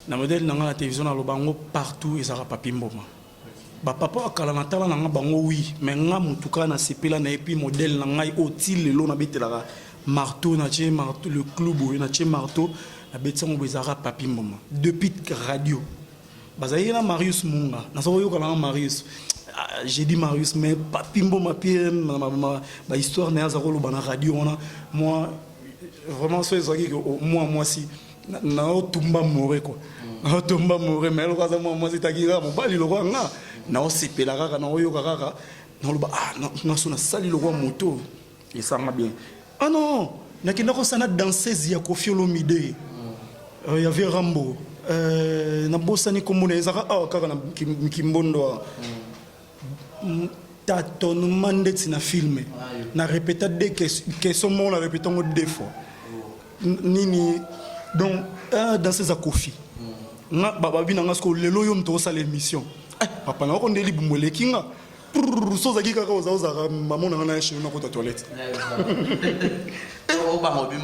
na modèle na la télévision na lobango partout et ça va papi mboma ba papa akala na tala na bango oui mais nga mutuka na sepela na epi modèle na ngai otile lelo na betela marteau na tie marteau le club na tie marteau na betango bezara papi mboma depuis radio bazali na Marius Munga na so yo kala Marius j'ai dit Marius mais papi mboma pie ma histoire na za kolo bana radio on moi vraiment c'est ça que moi si na otumba moré quoi na otumba moré mais le cas moi c'est tagira mon bali le roi nga na osepela kaka na oyo kaka na loba na sona sali le roi moto et ça m'a bien ah non na kina ko sana danseuse ya Koffi Olomide il y avait Rambo na bosani komuna ezaka kaka na kimbondo tâtonnement ndeti na filme na répéter des questions on la répétant deux fois nini donc dans ces Koffi nga baba bina nga sko lelo yo mto sa l'émission papa na ko ndeli bumwele kinga so za kika ka za maman na na chez na ko toilette o ba mobi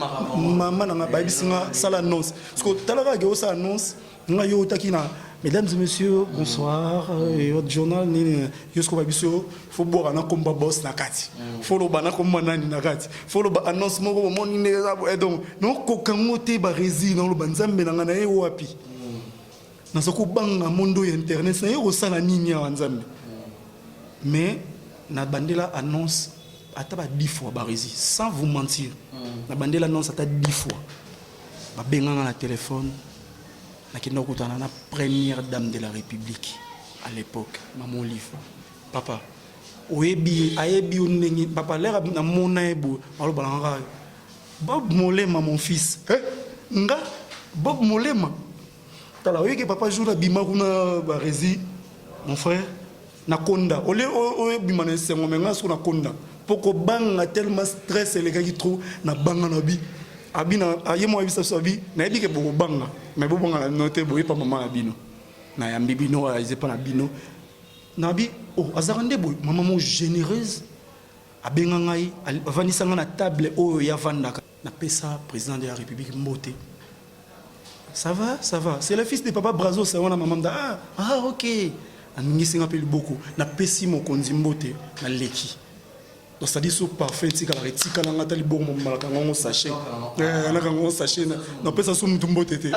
maman na ba bisinga sala annonce parce que talaka ke o sa annonce nga yo takina mesdames et messieurs bonsoir et votre journal ni yosko ba biso faut boire na komba boss na kati faut lo bana komba nani na kati faut lo ba annonce moko moni ne et donc non ko kangote ba rési non lo banzambe na nga na e wapi na soko banga mondo internet na yo sala nini ya nzambe mais na bandela annonce ataba 10 fois ba rési sans vous mentir na bandela annonce ata 10 fois ba benga na téléphone na kino kutana na première dame de la République à l'époque maman livre papa oyebi ayebi onengi papa lera na mona ebo alo balanga Bob Molema mon fils nga Bob Molema tala oyeke papa jour la bima kuna ba rési mon frère na konda ole bima na sengo menga so na konda poko banga tellement stress les gars qui trop na banga na bi abina ayemo abisa so bi na ebi ke bo banga mais bo banga noté bo pa maman abino na yambi bino aize pa na bino na bi azarande bo maman mo généreuse abenga ngai vanisa nga na table oyo ya vandaka na pesa président de la République mbote ça va c'est le fils de papa Brazo c'est wana maman da ok aningisi nga peli beaucoup na pesi mo konzi mbote na leki donc ça dit sous parfait tika la retika na ngata li bongo malaka ngongo sachet na kango sachet na pesa sous mtumbo tete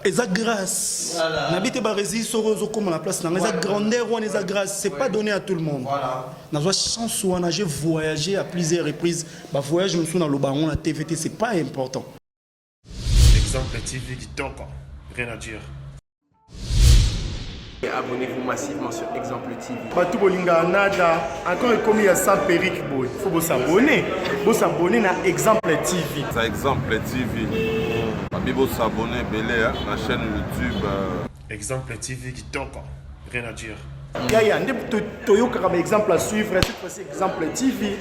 eza grâce na bité ba rési sorozo comme la place na eza grandeur ou eza grâce c'est pas donné à tout le monde na zo chance ou j'ai voyagé à plusieurs reprises ba voyage me sou na lobango na TVT c'est pas important. Exemple TV qui toque, rien à dire. Abonnez-vous massivement sur Exemple TV. Batou bolinga nada, encore comme il y a ça périque boy. Faut vous s'abonner. Vous s'abonner à Exemple TV. Ça Exemple TV. Babi vous s'abonner belé à la chaîne YouTube. Exemple TV qui toque, rien à dire. Yaya, Toyoka comme exemple à suivre, cette fois-ci Exemple TV.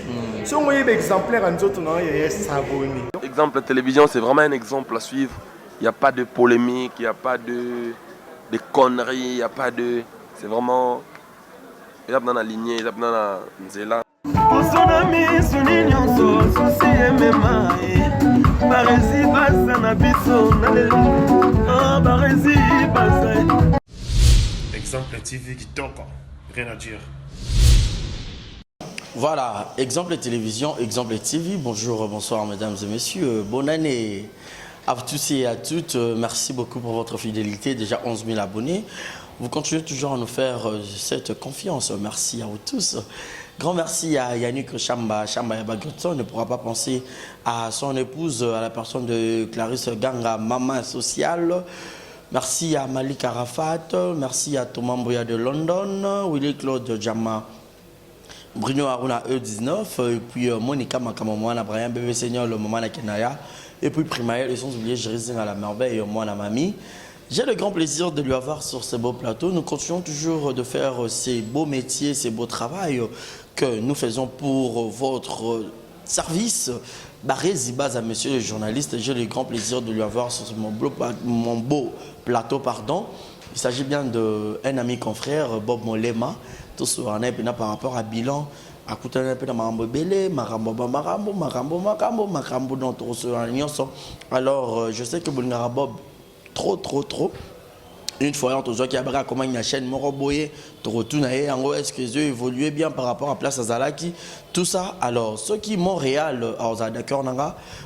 Si on voyait exemplaire en autres, non, il y a s'abonner. Exemple télévision, c'est vraiment un exemple à suivre. Il n'y a pas de polémique, il n'y a pas de conneries, il n'y a pas de... C'est vraiment... Il y a dans la lignée, il y a dans la nzela. Exemple TV qui toque, rien à dire. Voilà, Exemple télévision, Exemple TV. Bonjour, bonsoir mesdames et messieurs. Bonne année à tous et à toutes. Merci beaucoup pour votre fidélité. Déjà 11 000 abonnés. Vous continuez toujours à nous faire cette confiance. Merci à vous tous. Grand merci à Yannick Chamba Yabagoto. On ne pourra pas penser à son épouse, à la personne de Clarisse Ganga, maman sociale. Merci à Malik Arafat. Merci à Thomas Mbouya de London. Willy Claude Djama. Bruno Aruna E19, et puis Monica Makamamouana, Brian Bébé Seigneur, le moment à Kenaya, et puis Primaël, et sans oublier Jérézine à la merveille, et moi, la mamie. J'ai le grand plaisir de lui avoir sur ce beau plateau. Nous continuons toujours de faire ces beaux métiers, ces beaux travails que nous faisons pour votre service. Barézi base à monsieur le journaliste. J'ai le grand plaisir de lui avoir sur mon beau plateau. Pardon. Il s'agit bien d'un ami confrère, Bob Molema. Tout ce qu'on a par rapport à bilan, à côté un peu de Marambo Belé, Marambo, alors, je sais que Boulingara Bob, trop. Une fois, on a dit comment une chaîne Moroboye, est-ce que j'ai évolué bien par rapport à Place Azalaki, tout ça. Alors, ceux qui Montréal, d'accord,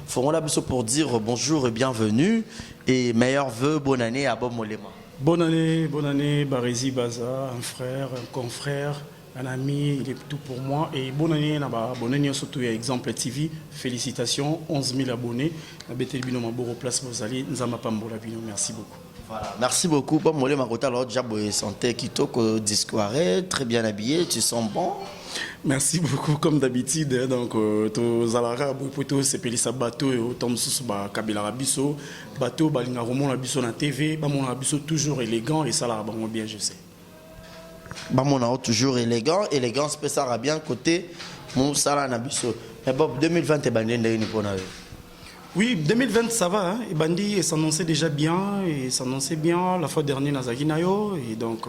feront la bise pour dire bonjour et bienvenue et meilleurs vœux, bonne année à Bob Molema. Bonne année, Barézi Baza, un frère, un confrère, un ami, il est tout pour moi. Et bonne année, surtout à Exemple TV. Félicitations, 11 000 abonnés. Merci beaucoup. Voilà, merci beaucoup. Bon, moi, Makota, alors, déjà, santé, Kitoko, discours, très bien habillé, tu sens bon. Merci beaucoup, comme d'habitude. Donc, to Zalara, Bopoto, c'est Pelissa Bateau, et Tom Sous, Kabila Rabiso, Bateau, Balinga Romon Rabiso na TV, Bamon Rabiso toujours élégant, et ça, là, bon, bien, je sais. Bamon toujours élégant, élégance, ça va bien côté mon Salah Nabiso. Mais Bob, 2020, est bandé, oui, 2020 ça va, hein. Et Bandi s'annonçait déjà bien, et s'annonçait bien la fois dernière Nazaki Nayo, et donc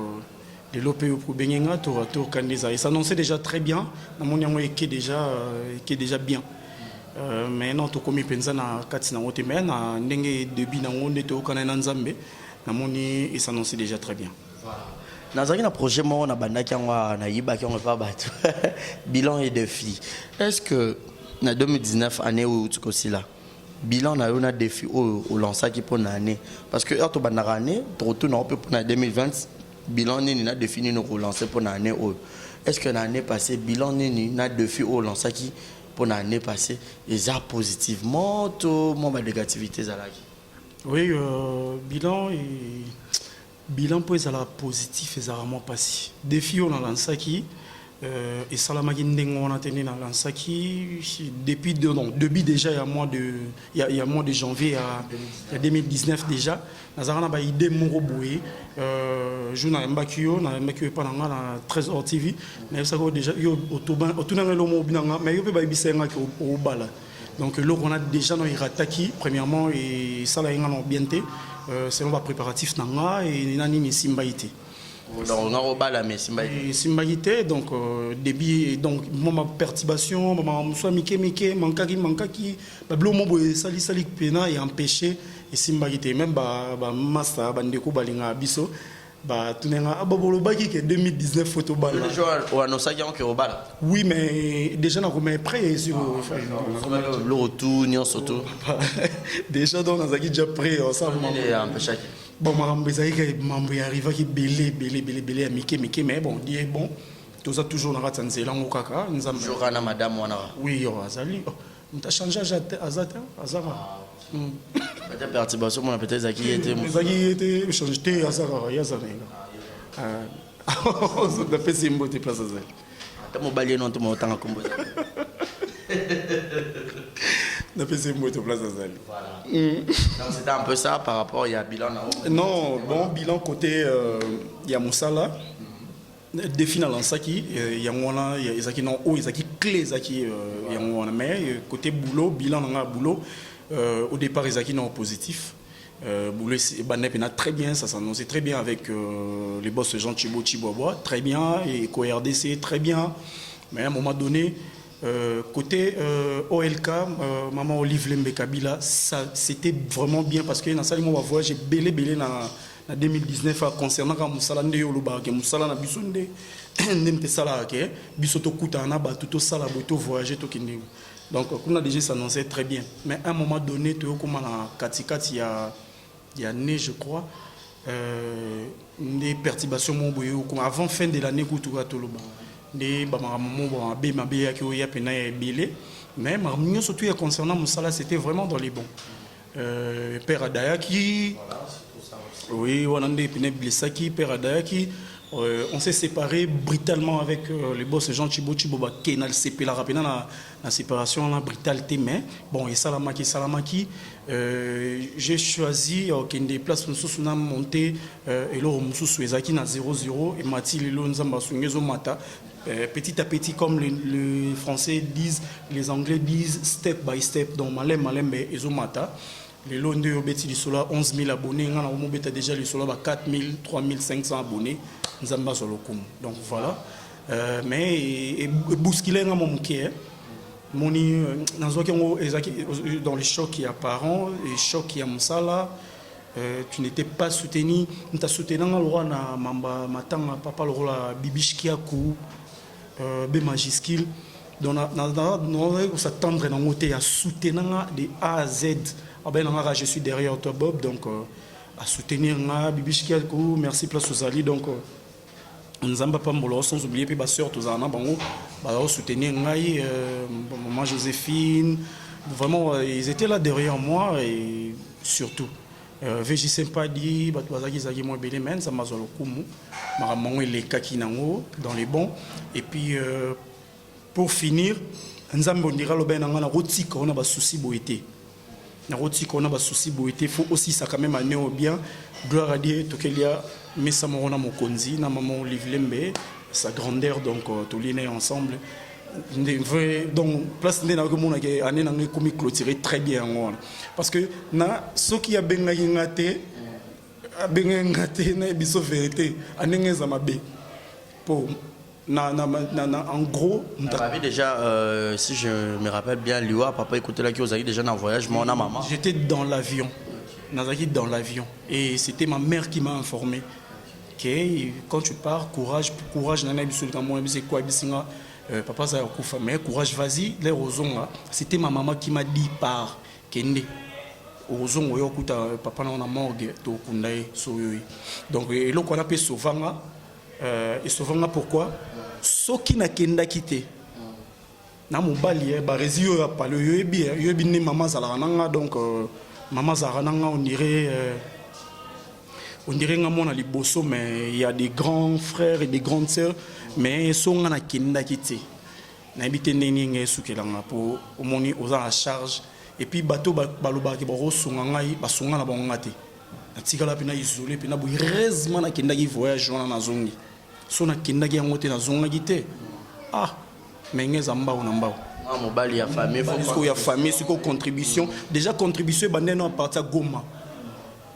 les Lopé pour Benyenga, tour Kandeza, et s'annonçait déjà très bien, Namonyango est déjà bien. Mais non, to komi penza na kati na wote men, na ndenge debi na wonde to kana na Nzambe, Namoni et s'annonçait déjà très bien. Voilà. Nazaki na projet mo na banda ki ngwa na yiba ki ngwa pas batu. Bilan et défi. Est-ce que na 2019 année où tu aussi là? Bilan na yo na défi au lancer qui pour l'année parce que auto bandara année retour na pour 2020 bilan ni na défini nous relancer pour l'année. Est-ce que l'année passée bilan ni na défi au lancer qui pour l'année passée et ça positivement tout mon négativité zalaki? Oui, bilan pour ça positif et ça vraiment passé défi on a lancé qui et Salamaki Ndengo on a tenu dans Lansaki depuis déjà il y a mois de janvier à 2019 déjà Nazarana ba idée Moroboué journal Mbakio na Mbakio pas na 13 heures TV mais ça déjà yo autour le mot binanga mais yo pe ba bisenga au bala donc là on a déjà dans Irataki premièrement et ça là on bienté selon va préparatif nanga et nani ni Simbaïté. Donc on a robala mais Simbaïté donc débit donc ma perturbation ma soit mike mankaki bablo mo sali pena et empêcher et Simbaïté même ba massa bandeko balinga biso ba tunenga ababolo baki que 2019 photo bala le jour on annonce qu'il y a un robala oui mais déjà on remet prêt sur le retour ni surtout déjà donc on a déjà prêt ensemble empêcher. Bon, je arrive à belé à Mickey, mais bon, dit bon, tout ça toujours dans la Tanzanie, au Kaka, nous avons. Toujours à madame Wana. Oui, Azali. On t'a changé à Azara. Peut-être perturbation, on a peut-être Zaki était. Zaki était changé à Azara, Yazara. On a fait ces mots de place à Azali. T'as mon balai non, tu m'as autant à combo. On a fait ces mots de place à Azali. Voilà. Donc c'était un peu ça par rapport à bilan. Non, bon, bilan côté Yamoussala. Défi dans l'ansaki, il y a un Isaki non haut, Isaki clé, Isaki mais côté boulot, bilan dans le boulot, au départ Isaki non positif. Boulot Banep très bien, ça s'annonçait très bien avec les boss Jean Chibobois, très bien, et CoRDC très bien, mais à un moment donné, côté OLK, maman Olive Lembe Kabila, ça c'était vraiment bien parce que dans ça on va voir j'ai belé en 2019 concernant Moussala Ndeyoloba que Moussala na bisonde n'imte sala ke bisoto kutana ba tout sala boto voyager to kindi donc on a déjà s'annonçait très bien mais à un moment donné tu comme na katikati il y a né je crois des perturbations mon boyo comme avant fin de l'année kutuka toloba des ba maman ba be ya ki o ya pena ya belé mais marmio surtout concernant Moussala c'était vraiment dans les bons père Adaya qui oui, on a des blessaki, Père Adayaki. On s'est séparé brutalement avec les boss Jean Chiboba Kenal CP la rapena la séparation la brutalité mais bon et Salamaki j'ai choisi qu'il des places nous na monté et là mususu ezaki na 0-0 et Mati lelo nzamba sungezo mata petit à petit comme les français disent les anglais disent step by step donc malem ezomata. Les lots de Obeti Sola 11 000 abonnés, on a déjà les Sola 4 000, 3 500 abonnés, nous avons sur le coup. Donc voilà. Mais bousculer dans mon cœur, dans les chocs qui apparent, les chocs qui a Moussala, tu n'étais pas soutenu. Tu as soutenu le roi na mamba matanga papa le roi Bibichkiakou, B majuscule. Donc on s'attendre dans côté à soutenir de A à Z. Je suis derrière toi Bob, donc à soutenir Bibichkiakou, merci place aux alliés donc. Nous avons pas sans oublier puis ma soeur tous en soutenir maman Joséphine. Vraiment, ils étaient là derrière moi et surtout. VJ Sempadi, Batouazaki moi Bélémen, ça m'a zolo kumu, maman les kakinango dans les bons. Et puis pour finir, nous avons dit que ben on a roti qu'on a pas souci boité. Na roti qu'on a pas souci boité, faut aussi ça quand même amener au bien. Gloire à Dieu, tout qu'il y a, mais ça m'a rendu mon konzi, na maman Livlembe, sa grandeur donc tous les nés ensemble. Donc place de na que mon année na ngi clôturer très bien parce que na ce qui a benga ngate na biso vérité année za mabe pour en gros déjà si je me rappelle bien Liwa papa écoutait là qui vous avez déjà dans voyage mon maman j'étais dans l'avion dans l'avion et c'était ma mère qui m'a informé que quand tu pars courage nana biso quand moi c'est quoi bisinga papa ça a mais courage vas-y les rozonga c'était ma maman qui m'a dit par kende rozongo yo kuta papa na na morgue to kundae soyoyi donc et lo qu'on appelle sauvanga et sauvanga pourquoi soki na kenda kité na mobali ba rési yo pa le yo bi ne maman zala nanga donc maman zala nanga on dirait nga mona liboso mais il y a des grands frères et des grandes sœurs mais songa na kinda kiti na habité neni nge sukelanga pour omoni oza à charge et puis bateau baloba ki ba songa ngai ba songa na bonga te na tikala pina isolé pina bu heureusement na kinda ki voyage na zongi so na kinda ki ngote na zonga kite mais nge zamba na mbao mobali ya famille faut ya famille siko contribution déjà contribution bandeno à partir Goma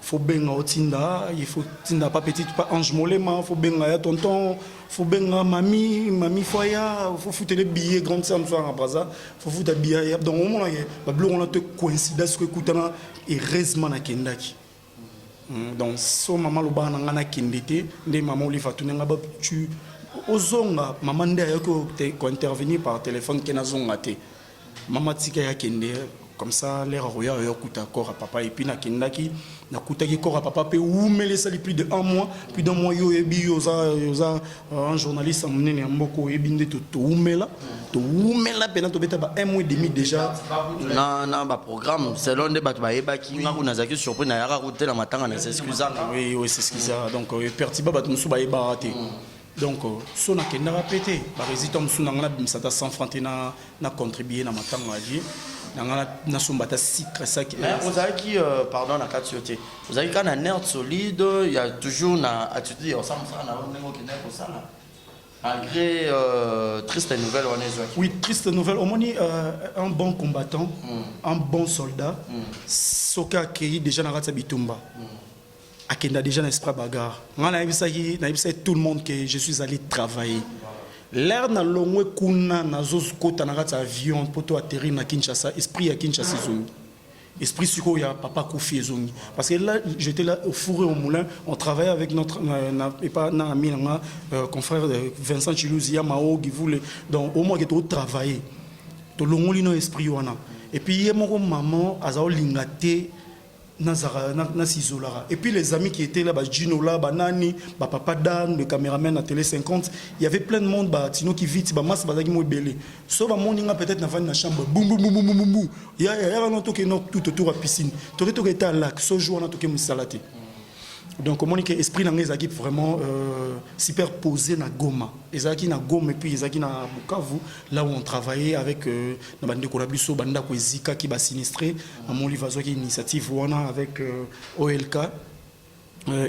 faut benga otinda il faut tinda pas petite pas ange molema faut benga ya tonton faut benga mami foya faut foutre les billets grande somme soir à Braza faut foutre billets donc au moment là ba blo on a te coïncidence que écoutana et heureusement na kendaki donc so maman lo bana ngana kendete ndé maman li fatuna ngaba tu ozonga maman ndé ayako ko intervenir par téléphone kena zonga te maman tika ya kende comme ça l'air roya yokuta corps à papa et puis na kendaki na kutaki corps à papa pe oumele ça plus de un mois puis d'un mois yo ebi yoza un journaliste amnene mboko ebinde to oumela pena to beta ba un mois et demi déjà na ba programme selon des bat ba ebaki ngaku na zaki surpris na yaka route la matanga na s'excuser oui c'est ce qu'ils a donc pertiba bat musu ba ebaraté donc so na kenda répéter ba résident musu na ngana bimsata 100 francs na contribuer na matanga ali na sombata secret ça qui vous avez qui pardon na katioté vous avez quand un nerd solide il y a toujours na attitude on s'en fera na ndenge qui n'est pour ça là malgré triste nouvelle on est oui triste nouvelle au moins un bon combattant un bon soldat soka qui déjà na ratsa bitumba akenda déjà n'esprit bagarre ngana yebisa tout le monde que je suis allé travailler. L'air na longwe kuna na zozukota na kata avion poto atterrir na Kinshasa esprit ya Kinshasa zongi esprit suko ya papa Kofi zongi parce que là j'étais là au four et au moulin on travaillait avec notre et pas na ami na confrère Vincent Chilouzi ya Mao qui voulait donc au moins que tout travailler to longoli no esprit wana et puis yé mon maman azao lingate na s'isolara et puis les amis qui étaient là Gino là Banani papa Dan le caméraman à télé 50 il y avait plein de monde Tino qui vite mas bazaki mo belé so ba moninga peut-être na vendre na chambre boum il y a non toqué non tout autour à piscine to était à lac so jour on a toqué musalate donc comment que esprit na ngezaki vraiment super posé na Goma ezaki na Goma et puis ezaki na Bukavu là où on travaillait avec na bande ko biso banda ko ezika qui ba sinistré à mon livazo qui initiative wana avec OLK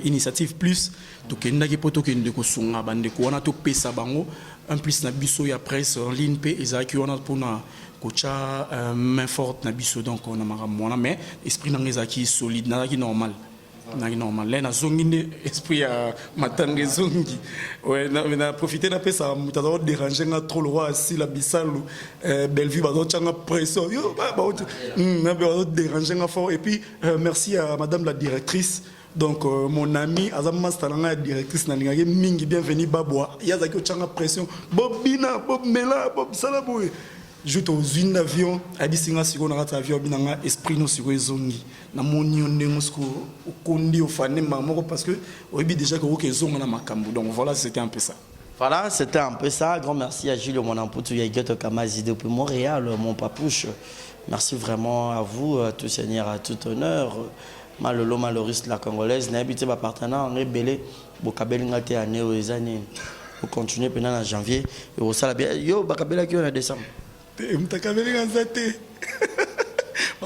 initiative plus to kenda ki poto ke ndeko sunga bande ko wana to pesa bango en plus na biso ya presse en ligne pe ezaki wana pour na kocha main forte na biso donc on a maramona mais esprit na ngezaki solide na ki normal normal là na zongi nde esprit ya matanga zongi ouais na profiter na pesa mutazo déranger nga trop le roi si la bisalu Bellevue bazo tchanga pression yo ba na bazo déranger nga fort et puis merci à madame la directrice. Donc mon ami Azam Mastalanga directrice na lingaki mingi bienvenue babwa yazaki ochanga pression bobina bob mela bob salaboy juste aux une avion abisinga siko na kata avion binanga esprit no siko ezongi na moni onde musko okondi ofane mamoko parce que obi déjà que okezonga na makambo. Donc voilà, c'était un peu ça. Voilà, c'était un peu ça. Grand merci à Gilles Monamputu Yageto Kamazi depuis Montréal, mon papouche. Merci vraiment à vous, à tout seigneur, à tout honneur. Malolo Maloriste la Congolaise, n'habitez pas partenaire, on est belé, Bokabel Ngate à Néo et Zané. Vous continuez pendant en janvier, et au salabia, yo, Bakabela qui en décembre. Mtakabeli Ngazate.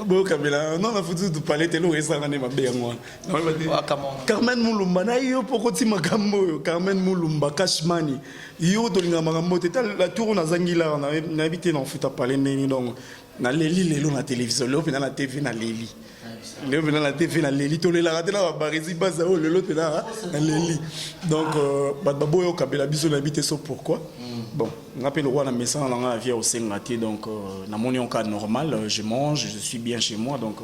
Bokabela, non, la photo du palais, t'es l'eau et ça, on est ma bien moi. Carmen Moulumba, na yo, pokoti makambo, Carmen Moulumba, Cashmani. Yo, dolinga makambo, t'es la tour, on a zangila, on a habité dans le foot à palais, donc, na Leli, les la télévision, l'eau, na la TV, na Leli. Le venant la TV na Leli to la raté la barisi bazao le lot là na Leli. Donc babo yo kabela biso na habité ça pourquoi bon on appelle le roi na message na la vie au Sengati. Donc na mon cas normal, je mange, je suis bien chez moi, donc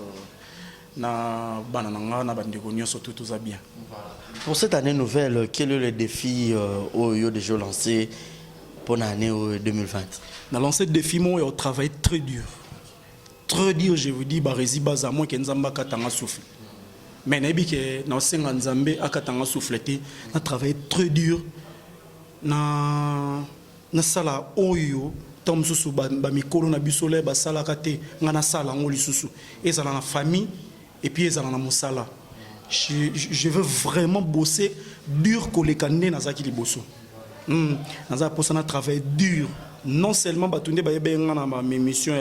na banana na bandegonio surtout tout ça bien. Pour cette année nouvelle, quel est le défi au yo déjà lancé pour l'année 2020? On a lancé le défi, moi, on travaille très dur. Très dur, je vous dis, Barezi Bazamo, qui est Nzamba Katanga souffle. Mais Nabi, qui est dans le Nzambé, à Katanga souffleté, on a travaillé très dur. Na sala oyo, tom susu ba mikolo na bisole ba sala kate, ngana sala ngoli susu. Et ça dans la famille, et puis ça dans la mosala. Je veux vraiment bosser dur que les canets na zaki liboso. Naza posana travail dur. Non seulement batunde ba yebenga na ma mission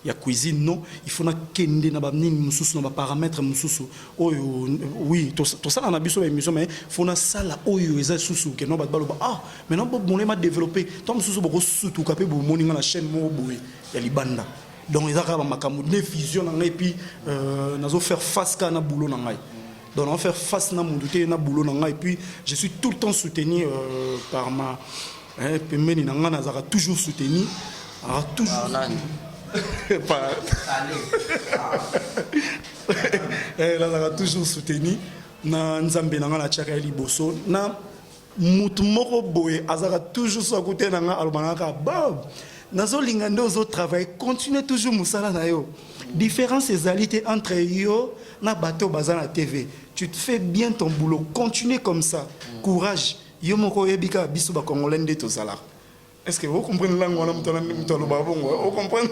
ya cuisine, non, il faut na kende na ba nini mususu na ba paramètres mususu. Oyo oui, to ça na biso émission mais faut na sala oyo eza susu que non ba baloba ah, maintenant bon les ma développer. Tom mususu boko sutu kapé bo moninga na chaîne mo boye ya libanda. Donc ils a ma kamu ne vision na et puis nazo faire face ka na boulot na ngai. Donc on va faire face na munduté na boulot na ngai et puis je suis tout le temps soutenu par ma Pemeni Nangana a toujours soutenu. A toujours. Elle a toujours soutenu. Na Nzambe Nangana Tchaka Liboso. Na Moutumoro Boé, Azara toujours sur côté Nanga Albanaka. Bob. Nazo Lingando zo travail. Continuez toujours Moussala Nayo. Différence égalité entre yo na bateau bazan la TV. Tu te fais bien ton boulot. Continue comme ça. Courage. Yomoko yebika biso ba congolais de tozala. Est-ce que vous comprenez la langue mutalo babongo? Vous comprenez?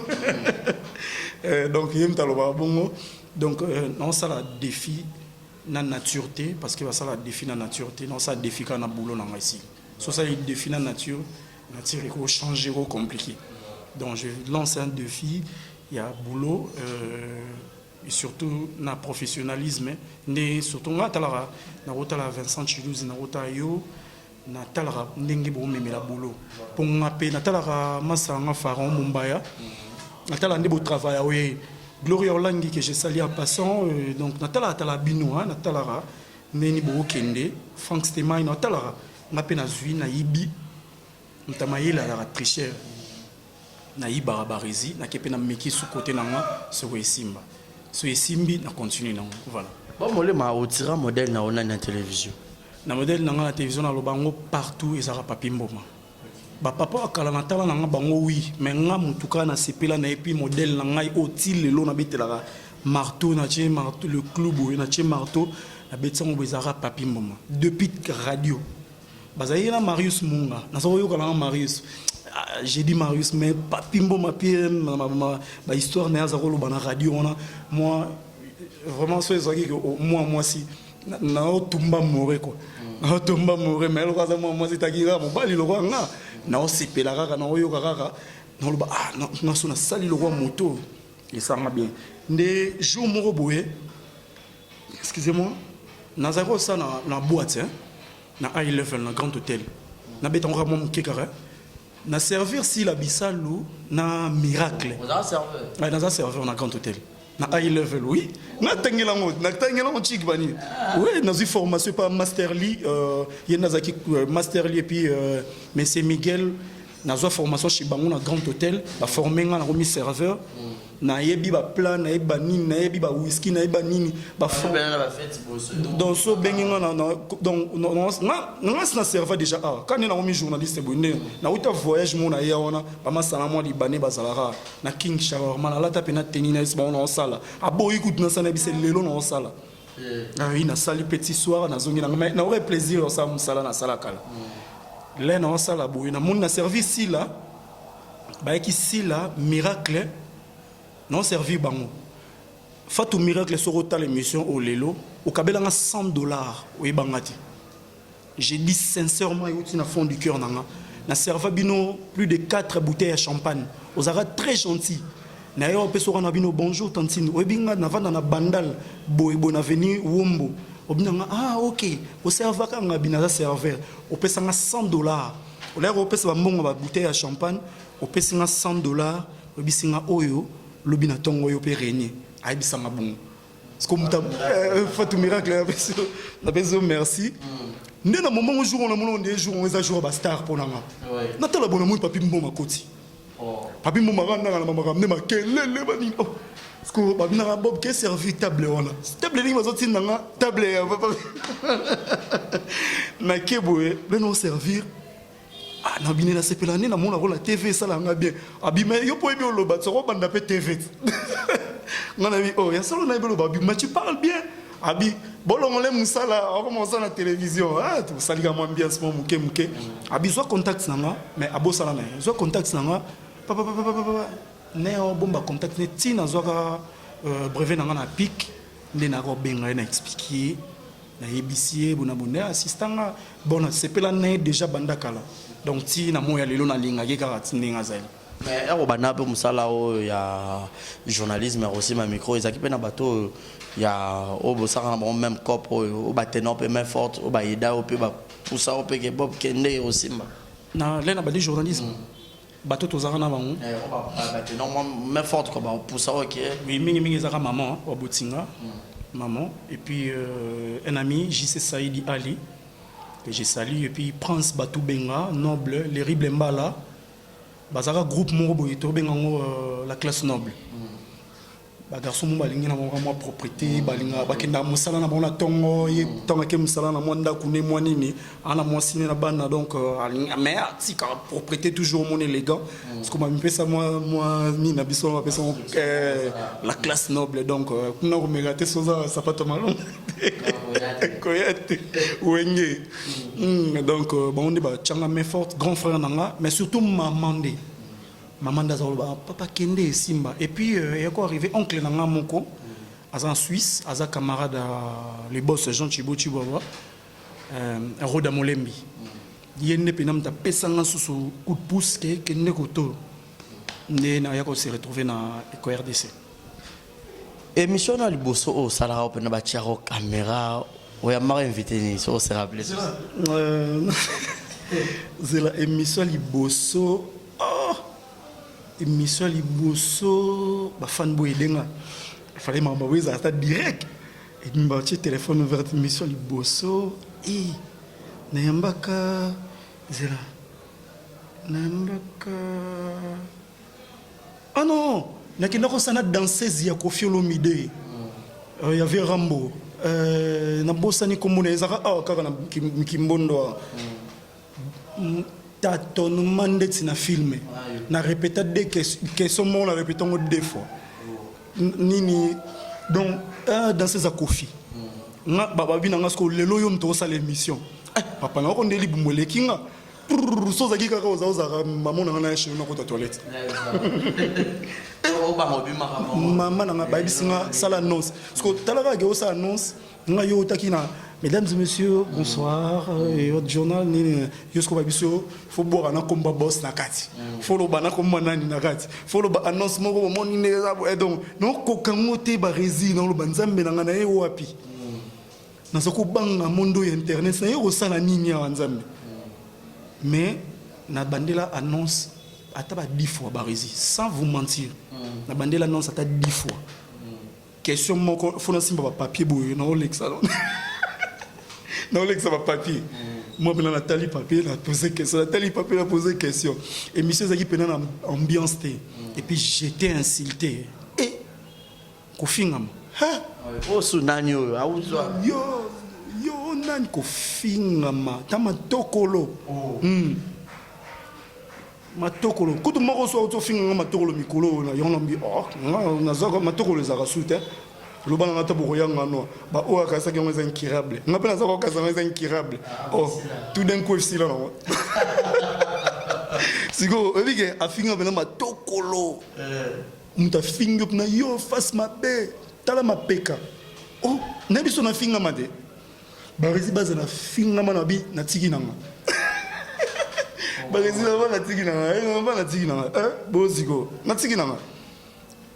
Donc yemtalo babongo. Donc non ça la défi na natureté parce que ça la défi na natureté, non ça défi kana boulot na ici. So ça il défi na nature il faut changer, il compliqué. Donc je lance un défi, il y a boulot et surtout na professionnalisme, né surtout na talara na rota Vincent Chilouzi na rota yo na talara ndenge bo memela boulot pour ngape na talara masanga Pharaon Mumbaya na talara ndebo travail oui Gloria Olangi que j'ai sali en passant donc na talara bino na talara neni bo kende Frank Stemai na talara ngape na zui na yibi mtamayela la tricheur na yiba barizi na kepe na meki sous côté na moi so esimba so esimbi na continue na voilà bon molé ma otira modèle na ona na télévision. Na modèle na la télévision na lobango partout et ça papi mboma ba papa akala na tala na bango oui mais nga mutuka na sepela na epi modèle na ngai otile lelo na betela marteau na tché marteau le club na tché marteau na betsango bezara papi mboma depuis radio bazayi na Marius Munga na so yo kala Marius j'ai dit Marius mais papi mboma pie ma histoire na za kolo bana radio on a moi vraiment so ezaki moi si na otumba more quoi na otumba more mais lokaza moi zitakira mobali lokwa nga na osepela kaka na oyoka kaka na loba ah na so na sali lokwa moto et ça va bien nde jour moko boye excusez-moi na zako ça na boîte hein na high level na grand hôtel na betonga mom kekara na servir si la bisalu na miracle Vous avez serveur dans un serveur na grand hôtel na high level, oui. Na tangela ngo chik bani. Oui, dans une formation par Masterly, il y a Nazaki Masterly et puis Monsieur Miguel, dans une formation chez Bango na Grand Hôtel, la formé na remis serveur. Na yebi ba plan, na yebi ba nini, na yebi ba whisky, na yebi ba nini, ba donc so benginga na donc non na serveur déjà quand on a remis journaliste bonne na uta voyage mon na yaona ba masala mo libanais bazalara na king shawarma na lata pena tenina isba on sala aboyi kut na sana bise lelo na sala ah oui na sali petit soir na zongi na aurait plaisir ça musala na sala kala là na sala boyi na mon na service là ba ki si là miracle non servi bango Fatou miracle sur autant l'émission au lelo au kabela $100 oui bangati j'ai dit sincèrement et na fond du cœur nanga na serva bino plus de 4 bouteilles de champagne aux ara très gentil na yo pe sora na bino bonjour tantine oui binga na vanda na bandal boy bon avenue wombo obinanga ah OK au serva ka ngabina za serveur au pe sanga $100 au l'air au pe sa mbongo ba bouteille de champagne au pe sanga $100 obisinga oyo lobina tongo yo pe régner aibisa mabongo parce que muta Fatou miracle na besoin merci ndé na moment jour on a mon des jours on les a joué ba star pour nanga na tala bona mon papi mboma koti papi mboma randa na mama ramne ma kelele bani parce que ba bina bob ke servi table wana table ni bazoti nanga table na keboe beno servir ah na bine na sepelane na mona la TV ça la nga bien abime yo po ebi oloba tsoko banda pe TV ngana bi oh ya solo na ebi oloba bi mais tu parles bien abi bolongo le musala on commence na télévision ah tu salika moi bien ce moment muke abi soit contact nanga mais abo sala na soit contact nanga papa ne o bomba contact ne tina zoka brevet nanga na pic ndé na ko benga na expliquer na yebisier bona bonne assistant bon sepela na déjà banda kala donc si na moya lelo na linga ke ka tindinga zali mais ero bana pe musala o ya journalisme aussi ma micro ezaki pe na bato ya o bosaka na bon même cop o ba tenor pe main forte o ba ida o pe ba poussa o pe ke bob kende aussi ma na lena ba di journalisme bato tozaka na bango o ba tenor main forte ko ba poussa o ke oui mingi zaka maman o botinga maman et puis un ami JC Saïdi Ali que j'ai salué et puis Prince Batou Benga noble les Ribles Mbala bazaka groupe moko boye to bengango la classe noble ba garçon mo balingi na mo propriété balinga bakenda musala na bona tongo ye tonga ke musala na mwanda kune mwanini ana mwasine na bana donc mais tika propriété toujours mon élégant parce que m'a pesa moi ni na biso ma pesa la classe noble donc kuna ko megate soza sapato malon koyate wenge donc bon on dit ba changa main forte grand frère nanga mais surtout maman d'Azaloba, papa Kende Simba. Et puis, il y a quoi arrivé, oncle Nanga Moko, en Suisse, à camarade, les boss Jean Chibo Chiboua, Roda Molembi. Il y a une péname de pesanga sous coup de pouce qui n'est qu'auto. Il y a quoi se retrouver dans l'ECO-RDC. Émission na liboso o sala o pena ba tiaro caméra o ya mara invité ni so se rappeler. C'est la émission liboso. Émission liboso ba fanboy denga il fallait m'envoyer ça direct et me battre téléphone vers émission liboso et nayambaka zela nayambaka ah non nakenda ko sana danseuse ya Koffi Olomide il y avait Rambo na bosani komune ezaka ah kaka na kimbondo tâtonnement d'être na filmé na répété des questions on la répétons deux fois nini donc dans ces Koffi nga baba bina nga sko lelo yo mto sa l'émission papa na ko ndeli bumole kinga so zaki kaka oza maman na na chez na ko toilette o ba mobi maman na ba bisinga sala annonce parce que talaka ge o sa annonce nga yo takina. Mesdames et messieurs, bonsoir. Et votre journal, Yosko Babisio, faut boire un combat boss na kati. Faut le bana comme manani na kati. Faut le annonce mon mon et donc non kokangote ba rési dans le banzambe na ngana e wapi. Na soko banga mondo internet na yo sala nini ya wanzambe. Mais na bandela annonce ata ba 10 fois ba rési sans vous mentir. Na bandela annonce ata 10 fois. question moko fona simba ba papier boye na Olexa na Olexa ba papier moi maintenant Nathalie papier la posé question Nathalie papier la posé question et monsieur Zaki pendant ambiance et puis j'étais insulté et kofingam ha oh sunanyo auzwa yo nani kofingama tama tokolo matokolo kutu moko so autofingama matokolo mikolo na yonambi oh nazaka matokolo za rasute le bana ngata boyanga no ba o akasa ki ngeza incurable ngapela za ko kasa ngeza incurable oh tout d'un coup fisi là non sigo ebike afinga bena matokolo muta finga na yo face mabe tala mapeka oh na biso na finga made ba resi baza na finga mana bi na tiki nanga ba resi na tiki nanga ba na tiki nanga bozigo na tiki nanga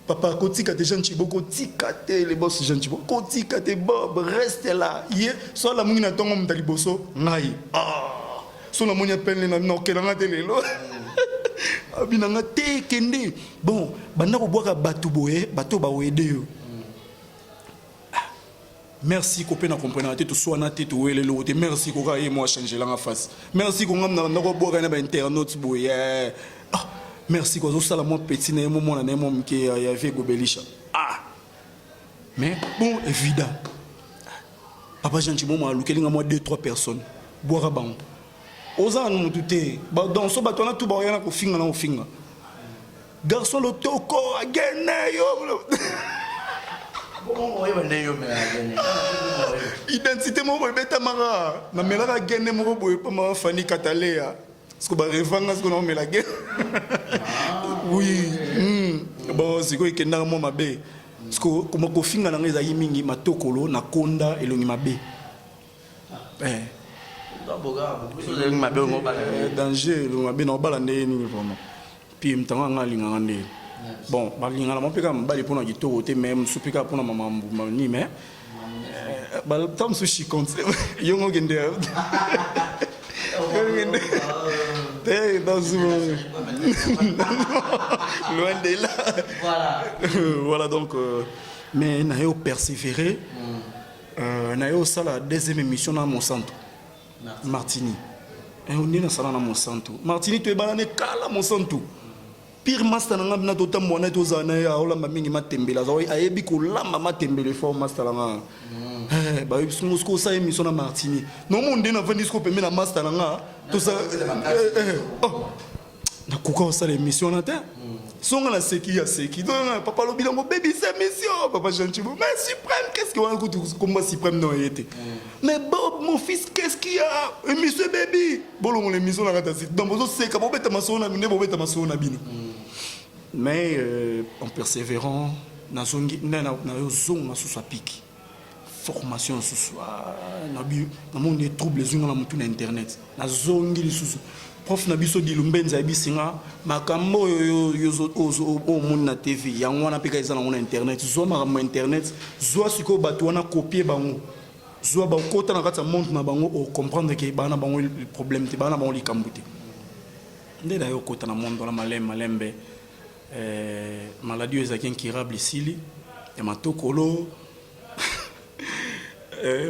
papa kotika te gentil beaucoup tika te les boss gentil beaucoup kotika te Bob reste là hier so la mungina tongo mutali boso ngai so la munya pelle na no kelanga te lelo abinanga te kende bon banda ko boka batu boye bato ba wede yo merci ko pena comprendre te to so na te to wele lo te merci ko ka e moi changer la face merci ko ngam na ko boka na ba internaute boye merci ko zo sala mo petit na moment na moment qui y avait gobelisha mais bon évident papa gentil moment a lukelinga moi 2-3 personnes boira bango oza no mututé ba dans so batona tout ba yana ko finga na ofinga garçon le toko agene yo bon oyo ne yo me agene identité mo beta mara na melaka agene mo boye pa ma fani katalea ce que ba revanga ce que no mela agene oui bon c'est quoi que na mo mabe ce que comme ko finga na ngeza yimingi matokolo na konda elongi mabe danger le mabe na bala ndeni vraiment puis mtanga ngalinga ngande bon balinga na mopeka mbali pona kitoko te même supika pona mama ni mais ba tam sushi compte yongo gende dans loin de là voilà donc mais na yo persévérer na yo ça la deuxième émission dans mon centre Martini et on est dans ça dans mon centre Martini tu es banane kala mon centre pire master na ngabina to tambo na to zana ya ola mamingi matembela za ayebi ko lamba matembele fo master nga ba musko sa émission na Martini non monde na vandi ko pembe na master nga to ça na kuka sa l'émission na ta songa la seki ya seki donc papa lo bilango baby c'est mission papa gentil mais suprême qu'est-ce que on écoute combat suprême non été mais Bob mon fils qu'est-ce qu'il y a monsieur baby bolongo l'émission na kata donc bozo seka bobeta masona ne bobeta masona bino mais en persévérant na zongi na zong na sous pique formation sous na bi na monde des troubles zunga na mutu na internet na zongi sous prof na biso di lumbenza bisinga makambo yo o monde na TV yango na peka ezana na internet zo makambo internet zo siko bato wana copier bango zo ba kota na kata monde na bango o comprendre que bana bango le problème te bana bango likambuté ndela yo kota na monde na malembe maladie ezaki incurable ici et matokolo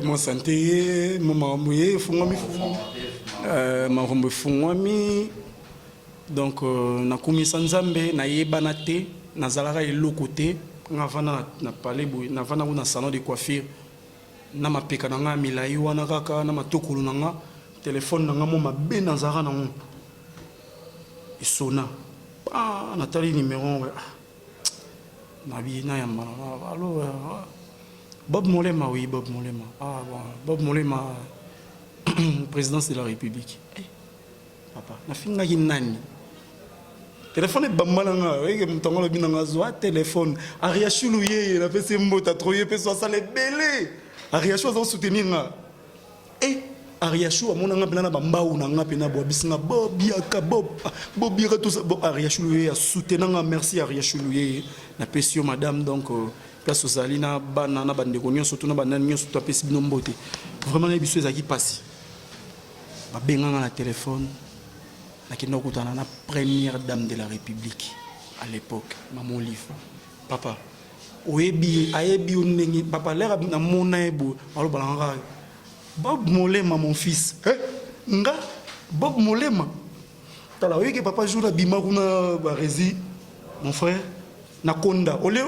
mon santé mon mamouye fungami marombo fungami donc nakumisa nzambe nayebana te nazalaka eloko te ngavana na palais boy navana na salon de coiffure na mapeka na nga milai wana kaka na matokolo na nga téléphone na nga mo mabe nazalaka nango isona Nathalie numéro nabi na yamba allo Bob Molema oui Bob Molema bon Bob Molema présidence de la République papa na finga nani téléphone bamalanga weke mtongo lo binanga zwa téléphone ariachulu ye na pese mbota troye pese ça les belé ariachu za soutenir nga ariachu amona nga pena na bambau na nga pena bo bisinga bobiaka bobiaka tout ça bo ariachulu ye a soutenir nga merci ariachulu ye na pese yo madame donc place Zalina banana bandeko nyonso tuna banana nyonso to pesi bino mbote vraiment na biso ezaki passi ba benganga na téléphone na kino kutana na première dame de la République à l'époque maman Olive papa oyebi ayebi ndenge papa lera na mona ebo alo balanga Bob Molema mon fils nga Bob Molema tala oyeke papa jour bima kuna ba rezi mon frère na konda ole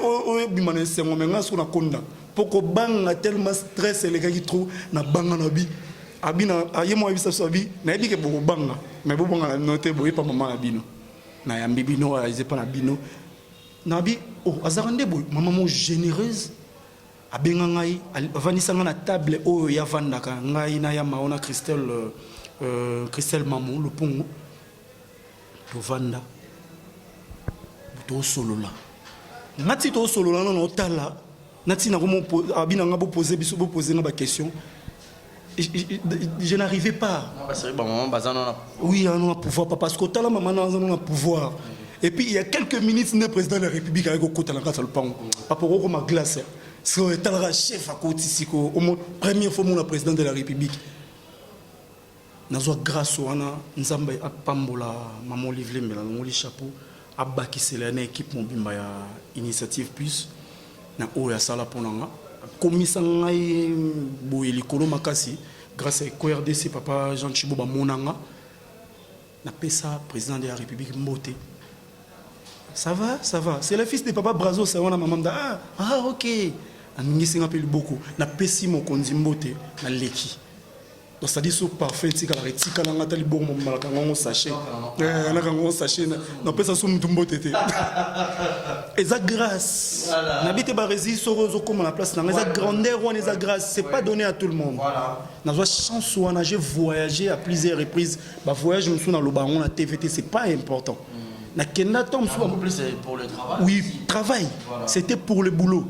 bima na sengo menga so na konda poko banga tellement stress les gars qui trop na banga na bi abina ayemo abisa so bi na yebi ke boko banga mais bo banga na note boye pa mama na bino na yambi bino aze pa na bino na bi oh azarande boy maman mo généreuse abenga ngai avanisa nga na table oyo ya vandaka ngai na ya maona Christelle Christelle Mamou le pongo to vanda to solola ngati to solola na otala nati na komo abina nga bo poser biso bo poser na ba question je n'arrivais pas. Oui, on a pouvoir parce que là maman on a pouvoir. Et puis il y a quelques minutes le président de la République avec au côté la grâce le pan. Pas pour comme glace. C'est le chef à côté ici au première fois mon président de la République. Nazo grâce au ana nzamba apambola maman livre mais la chapeau abaki c'est la équipe mon bimba ya initiative plus na o ya sala ponanga. Komisa ngai boye likolo makasi grâce à CORDC papa Jean Chiboba monanga na pesa président de la République mbote ça va c'est le fils de papa Brazo ça wana maman OK aningisi ngapeli beaucoup na pesi mo konzi mbote na leki donc ça dit so parfait tika la retika na ngata li bongo malaka ngongo sachet na kango sachet na pesa so mtumbo tete eza grâce na bité ba rési sorozo comme la place na eza grandeur ou eza grâce c'est pas donné à tout le monde na zo chance ou j'ai voyagé à plusieurs reprises ba voyage me sou na lobango na TVT c'est pas important na kenda tom so plus pour le travail oui travail c'était pour le boulot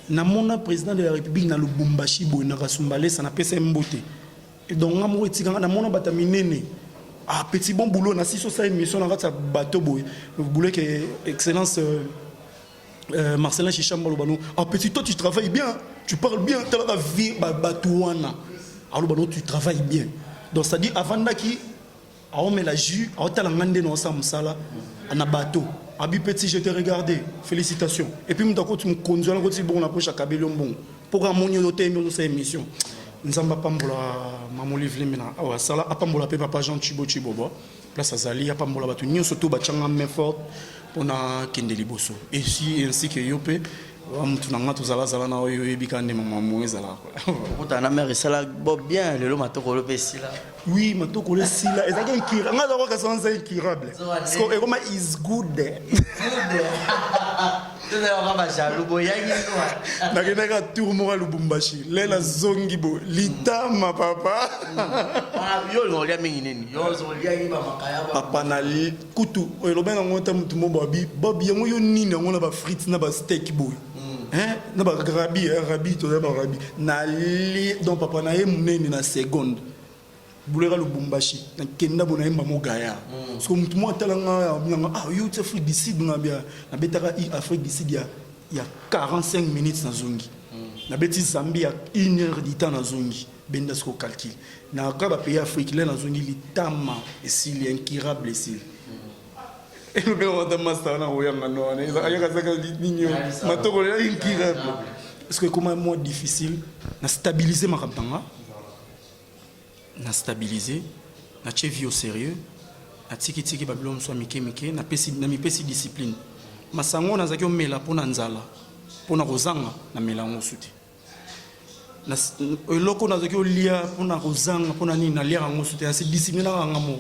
na mona président de la République na Lubumbashi boy na Kasumbale ça na pesa mbote. Et donc, on a dit petit bon boulot, on a 6 émissions dans le bateau. Vous voulez que Excellence Marcelin Chichamba, petit toi, tu travailles bien, tu parles bien, tu as la vie, alors tu travailles bien. Donc, ça dit, avant qui on met la jus, on a un bateau. Abi petit, je t'ai regardé, félicitations. Et puis, tu me conduis, on approche à Kabelon. Pour ammonia de cette émission. Nzamba pambola mamoli vlemena awa sala apambola pe papa Jean Chibobo place azali apambola batu nyonso to bachanga main forte pona kende liboso et si ainsi que yope mutu nanga to zala na oyo ebikande mama moezala ko na mère sala bo bien lelo matoko lope sila oui matoko le sila ezaki nkira nga ko kasonza incurable parce que ekoma is good nakendaka tour moko ya Lubumbashi lela zongi bo litama papa papa na kutu eloba nango ta mutu mo babi yango yo nini yango na bafrite na basteak boy na barabi to na barabi na li donc papa na ye munene na seconde boulera Lubumbashi na kenda bona yemba mogaya parce que mutu mo atalanga yo te Afrique du Sud na bia na betaka Afrique du Sud il y a 45 minutes na zongi na beti Zambie 1 heure du temps na zongi benda sko calcul na ka ba pays Afrique là na zongi litama et s'il est incurable ici et le bureau de master na oyanga no na ayaka saka ninyo matoko là incurable parce que comment moi difficile na stabiliser ma kapanga na stabiliser na vie au sérieux na tiki babilom so mike na pesi discipline masango na zaki omela pona nzala pona kozanga na melango suti na eloko na zaki olia pona kozanga pona nini na lia ngo suti asi discipline na ngamo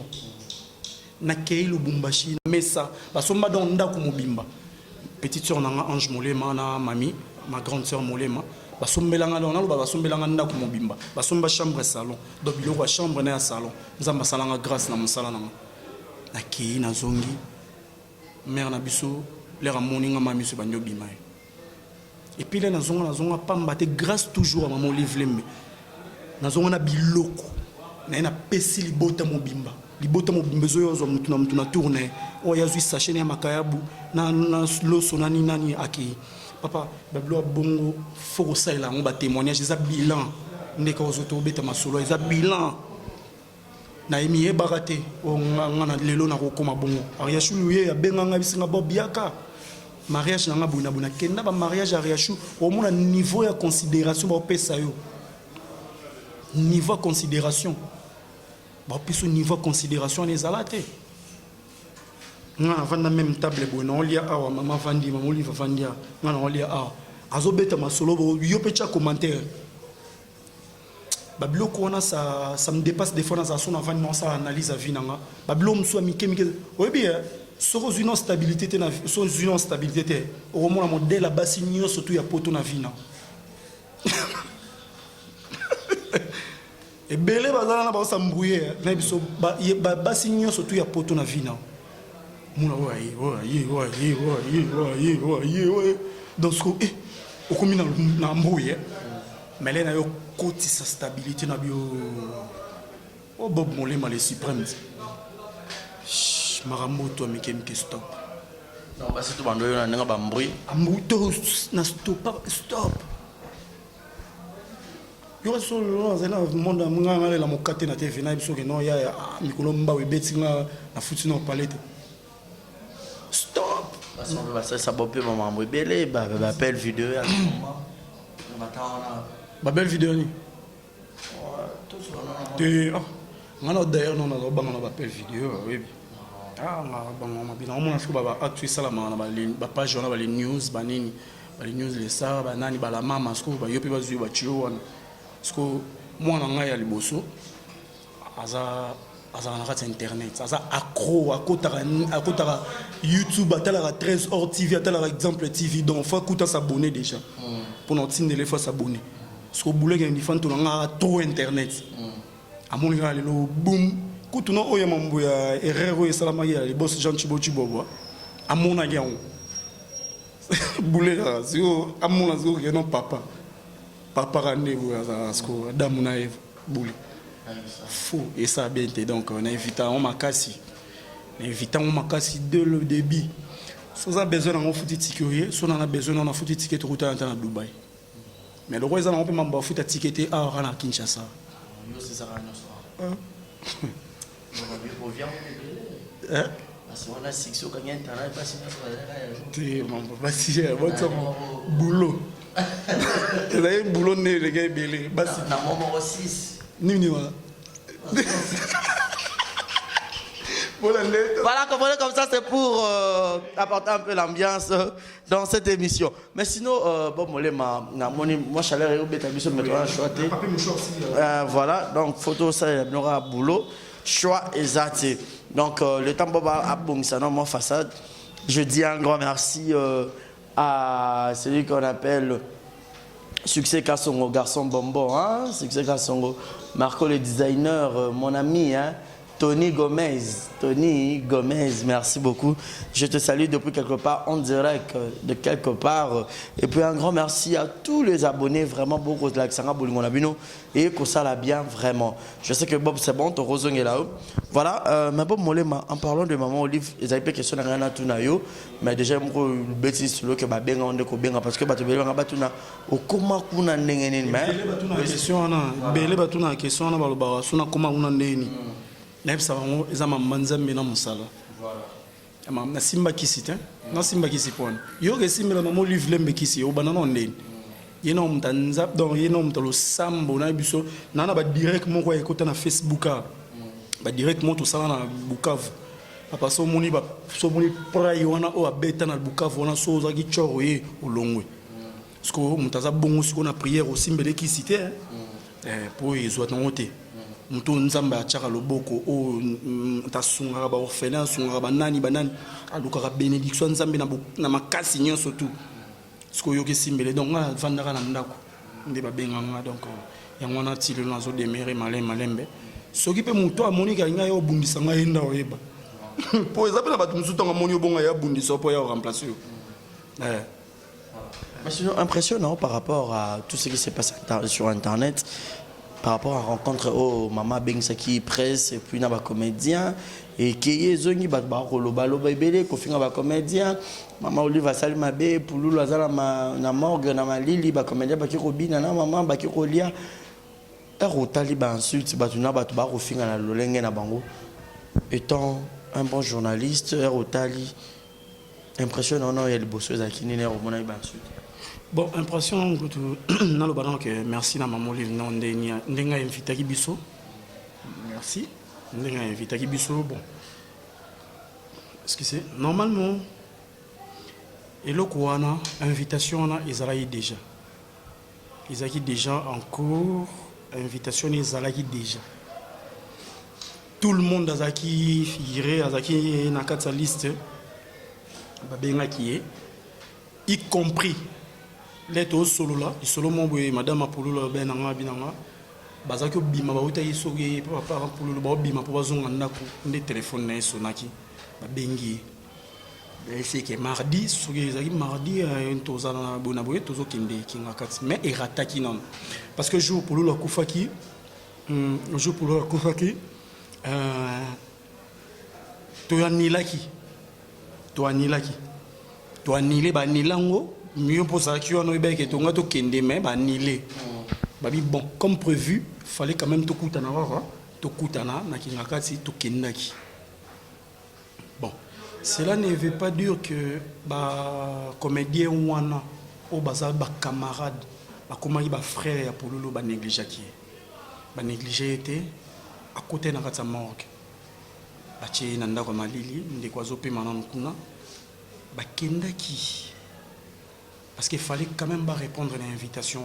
na kei Lubumbashi na mesa basomba don ndako mobimba petite sœur nanga Ange Molema na mami ma grande sœur Molema basombelanga na loba basombelanga ndako mobimba basomba chambre salon do biloko chambre na salon nzamba salanga grâce na musala na kei na zongi mère na biso l'air moninga mami so banyo bima et puis là na zonga pamba te grâce toujours à maman livlembe na zonga na biloko na pesi libota mobimba zo zo mutu na tourner o ya zui sachet na makayabu na loso nani aki papa bablo bongo foko saila on ba témoignage ça bilan ndeka ozoto beta masolo ça bilan na emi ebakate o ngana lelo na kokoma bongo ariya shulu ye ya benganga bisinga bobiaka mariage nanga buna buna kenda ba mariage à Riachou au moins niveau de considération ba pesa yo niveau de considération ba pesa niveau de considération les alaté nga vanda même table bo na olia awa mama vandi mama oliva vandia nga na olia awa azobeta masolo bo yo pecha commentaire babilo kona ça me dépasse des fois dans son avant non ça analyse à vie nanga babilo mso mike oui bien sur une stabilité te na sur une stabilité te au moins modèle la basi nyo surtout ya poto na vie na et belé bazala na ba s'embrouiller na biso ba basi nyo surtout ya poto na vie na muna ouais donc ce que au combien na embrouiller mais là na yo côté sa stabilité na bio oh Bob Molema les suprêmes maramoto ameke stop non bah c'est tout bando yo na nga ba mbri amuto na stop yo so lo zela monde nganga la mokate na TV na biso ke non ya mikolo mba we betinga na futi na palette stop parce que ça ça bopé maman mbri belé ba appel vidéo ya ba belle vidéo ni de ngana d'ailleurs non na banga na ba belle vidéo oui ah ma banga ma bina on a ba actu sala ma na ba page on a ba les news ba nini ba les news les ça ba nani ba la mama sko ba yopi ba zui ba chio wana sko moi na ngai ya liboso aza na kati internet aza accro akotaka YouTube atala 13 hors TV atala exemple TV donc faut kuta s'abonner déjà pour notre signe les fois s'abonner parce que boule que ndifan to nga trop internet amoni ga lelo boom kutu no oya mambo ya erreur salama ya les boss Jean Chibo Chibobo amona ga on boule ga zio amona zio que non papa rendez-vous à ce que Adam na boule fou et ça bien été donc on invite on makasi dès le début si on a besoin on fout ticket si on a besoin on a fout ticket route à Dubaï mais le roi ils ont pas fout ticket à Kinshasa c'est ça parce qu'on a six au gagnant internet pas si boulot il a un boulot né les gars belé basi na moment 6 Nini voilà. Voilà, comprenez comme ça, c'est pour apporter un peu l'ambiance dans cette émission. Mais sinon, bon, moi, chaleur et au émission, mais toi, choité. Voilà, donc photo ça, il y aura boulot, choix exact. Donc le temps à Bongsanon, mon façade. Je dis un grand merci à celui qu'on appelle Succès Kassongo, garçon bonbon, hein? Succès Kassongo, Marco le designer, mon ami, hein? Tony Gomez, merci beaucoup. Je te salue depuis quelque part, en direct de quelque part. Et puis un grand merci à tous les abonnés, vraiment beaucoup de l'Axanga Boulingonabino et que ça l'a bien vraiment. Je sais que Bob c'est bon, ton Rosong est là-haut. Voilà, mais Bob Molema, en parlant de maman Olive, ils avaient pas question de rien à tout nayo, mais déjà moi le bêtise sur le que babé on est bien parce que bateau bien batuna au comment qu'on a n'engagé mais. Question na, belé batuna question na balobara, suna comment on a n'engagé. Nebsa bango ezama manzambe na musala voilà na simba kisite na simba kisipona yo ke simba na mo livre lembe kisi yo banana ndeni yena mtanza donc yena mtalo sambo na biso na ba direct moko ekota na Facebook ba direct moto sala na Bukavu apa so moni pray wana o abeta na Bukavu wana so za ki choro ye olongwe sko mtaza bongo siko na prière au simba kisite pour ezwa tangote muto nzamba achaka loboko o tasunga ba orphelin sunga banani aluka bénédiction nzambe na makasi nyonso tout sko yoke simbele donc nga vandaka na ndako nde ba benganga donc yango na tilo nazo demere malembe soki pe muto amoni ka nga yo bundisa nga yenda oyeba po ezapela batu musuto nga moni obonga ya bundisa po ya remplacer mais sinon impressionnant par rapport à tout ce qui s'est passé sur internet. Par rapport à la rencontre au Mama Bengsaki presse et puis na ba comédien et qui est zongi ba lo belé ko finga ba comédien Mama Olive Salima be pululu azala na morgue na malili ba comédien ba ki robina na maman ba ki rolia erotali ba insulte ba tuna ba ko finga na lolenge na bango étant un bon journaliste erotali Impression non, il y a le bosseux qui n'est pas au monde. Bon, impression que dans le ballon que merci na maman livre non ndenga invité ki biso. Merci. Ndenga invité ki biso bon. Est-ce que c'est normalement et le kouana invitation na ezalaki déjà. Ezalaki déjà en cours, invitation ezalaki déjà. Tout le monde azaki figuré azaki na kata liste ba benga qui est y compris les tous solo là, solo mon boy madame Apollo benanga binanga bazaki bima ba utayi soge papa Apollo ba bima po bazonga ndako nde téléphone na sonaki ba bengi c'est que mardi soge zaki mardi tozana bona boye tozo kende kinga kat mais erataki non parce que jour pour le kufaki jour pour le kufaki to anilaki to anilé ba nilango mieux pour ça que on a que ton to kende mais ba nilé babi bon comme prévu fallait quand même to kutana wa to kutana na kingakati to kendaki bon cela ne veut pas dire que ba comédien wana o baza ba camarade ba komaki ba frère ya pololo ba négliger qui ba négliger était à côté na kata morgue ba tché na ndako malili ndeko zo pe manana kuna ba kendaki parce qu'il fallait quand même pas répondre à l'invitation.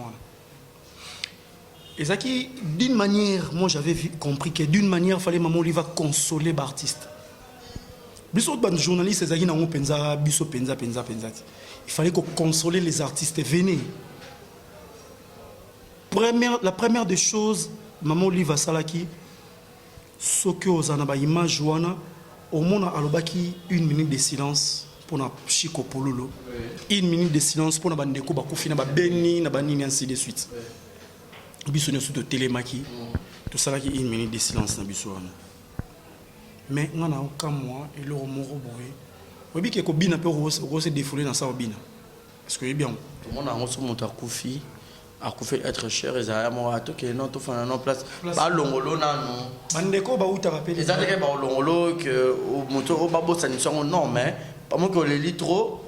Et ça qui, d'une manière, moi j'avais compris que d'une manière, il fallait maman lui va consoler l'artiste. Biso ban journaliste ezaki na penza biso penza. Il fallait qu'on console les artistes. Venez. La première des choses, maman lui va salaki ce que aux anaba image wana au monde alobaki 1 minute de silence. Pour na Chico Pololo, 1 minute de silence pour na bandeko bakufi na beni na banini ainsi de suite. Biso nyoso to télémaki, tout ça là qui 1 minute de silence na biso wana. Mais on a aucun mois et le moro boye. Obi ke ko bina pe ro se défouler dans ça obina. Parce que bien tout le monde a reçu mon takufi a fait être cher et ça a moi to que non to fana non place ba longolo na non. Bandeko ba uta rappeler. Les autres ba longolo que au moto au babo ça non mais pas moi que les litres,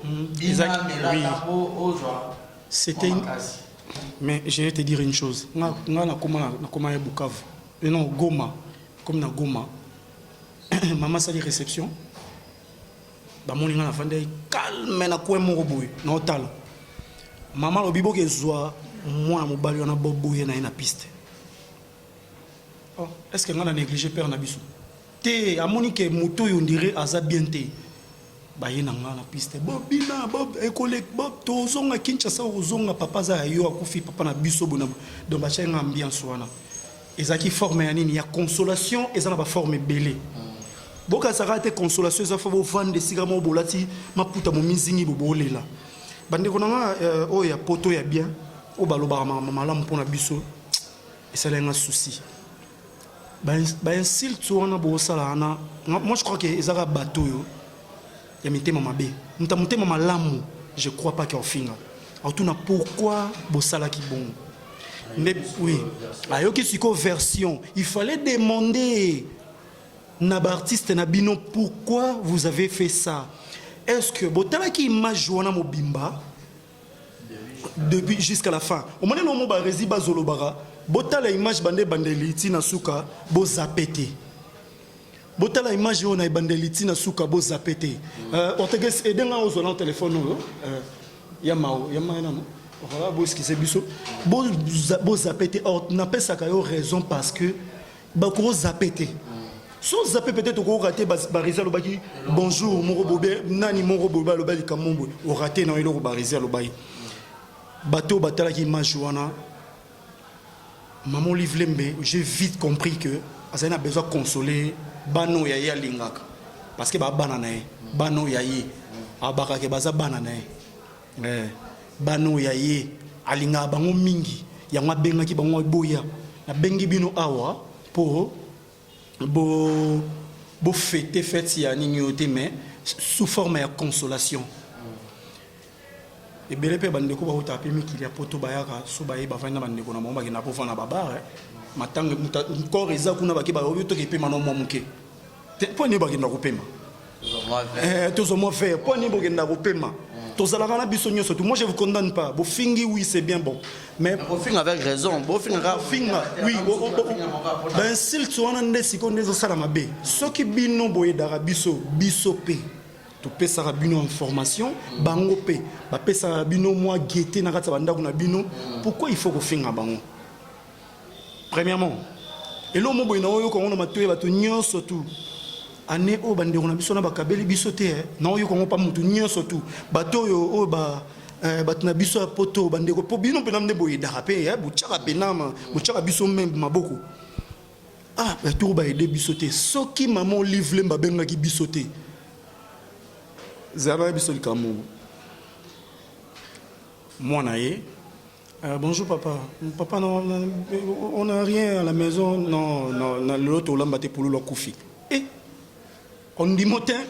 c'était une... Mais je vais te dire une chose. Comment Bukavu. Et non, Goma. Comme na Goma. Maman, ça dit réception. Bah, mon lingana fande calme na quoi mon robot. Non, tal. Maman, le bibo que zoa, moi, mon bali, on a bobo, y a une piste. Oh, est-ce que on a négligé père Nabiso? Te, à mon que moto, on dirait, aza bien te. Baye na nga na piste bobina bob école bob to zonga Kinshasa ozonga papa za yo akufi papa na biso bona donc ba chenga ambiance wana ezaki forme ya nini ya consolation ezana ba forme belé boka sarate consolation za favo vande sigamo bolati maputa mo mizingi bobolela bande konanga o ya poto ya bien o baloba malamu pona biso esalenga souci ba insulte wana bo sala na moi je crois que ezaka bateau yo il y a des mamabé. Nous avons malamu. Je ne crois pas qu'il y a un finger. Alors, tout pourquoi Bossala qui bon. Mais oui. Alors, qu'il y a une version. Il fallait demander à l'artiste Nabino pourquoi vous avez fait ça. Est-ce que Botala qui image Joana Mobimba depuis jusqu'à la fin. Au moment où on a rési Bazolobara, Botala image bande bandeliti na suka bo zapete. Botala image on a bandeliti na suka bo zapete. Orteges edenga ozola téléphone yamao non. Voilà bo ce qui c'est biso. Bo zapete or na pesa ka yo raison parce que ba ko zapete. So zapete peut-être ko raté bariza lobaki bonjour mon robobé nani mon robobé lobali kamombo o raté na ilo bariza lobaki. Bateau batala qui image wana. Maman Livlembe, j'ai vite compris que Azana a besoin de consoler Bano Yaye Lingak. Parce que Bananae, Bano Yaye, Abakake Baza Bananae, Bano Yaye, Alinga Bango Mingi, Yama Bengaki Bango Boya, la Bengi Bino Awa, pour fêter si à n'ignoter, mais sous forme de consolation. Et bien, les bandeko ba utapi mi qu'il y a poto bayaka subaye ba fanya bandeko na momba kina po fana babare matanga encore eza kuna ba ke ba oyo to ke pema no momuke te poni ba kina ko pema tous au moins faire pour ni bogenda ko pema tous ala kana biso nyoso tout moi je vous condamne pas bo fingi oui c'est bien bon mais Bon film avec raison, bon film finga oui ben s'il tu on ande siko ndezo sala mabe soki bino boye dara biso pe to pesa bino information bango pe ba pesa bino moi guetter na kata banda kuna bino pourquoi il faut ko finga bango premièrement et l'homme mo boye na oyo ko on ma tuer ba to nyoso tout année o bande on a biso na bakabeli biso te na oyo ko pa mutu nyoso tout bato yo o ba batna biso ya poto bande ko po bino pe namde boye dara pe bu tchaka penama bu tchaka biso même maboko ah ba tour ba aider biso te soki maman livre mba benga ki biso te zara biso likamu moi na ye bonjour papa. Papa, non, on n'a rien à la maison. Non, l'autre, on l'a battu pour le koufi. Et on dit motin,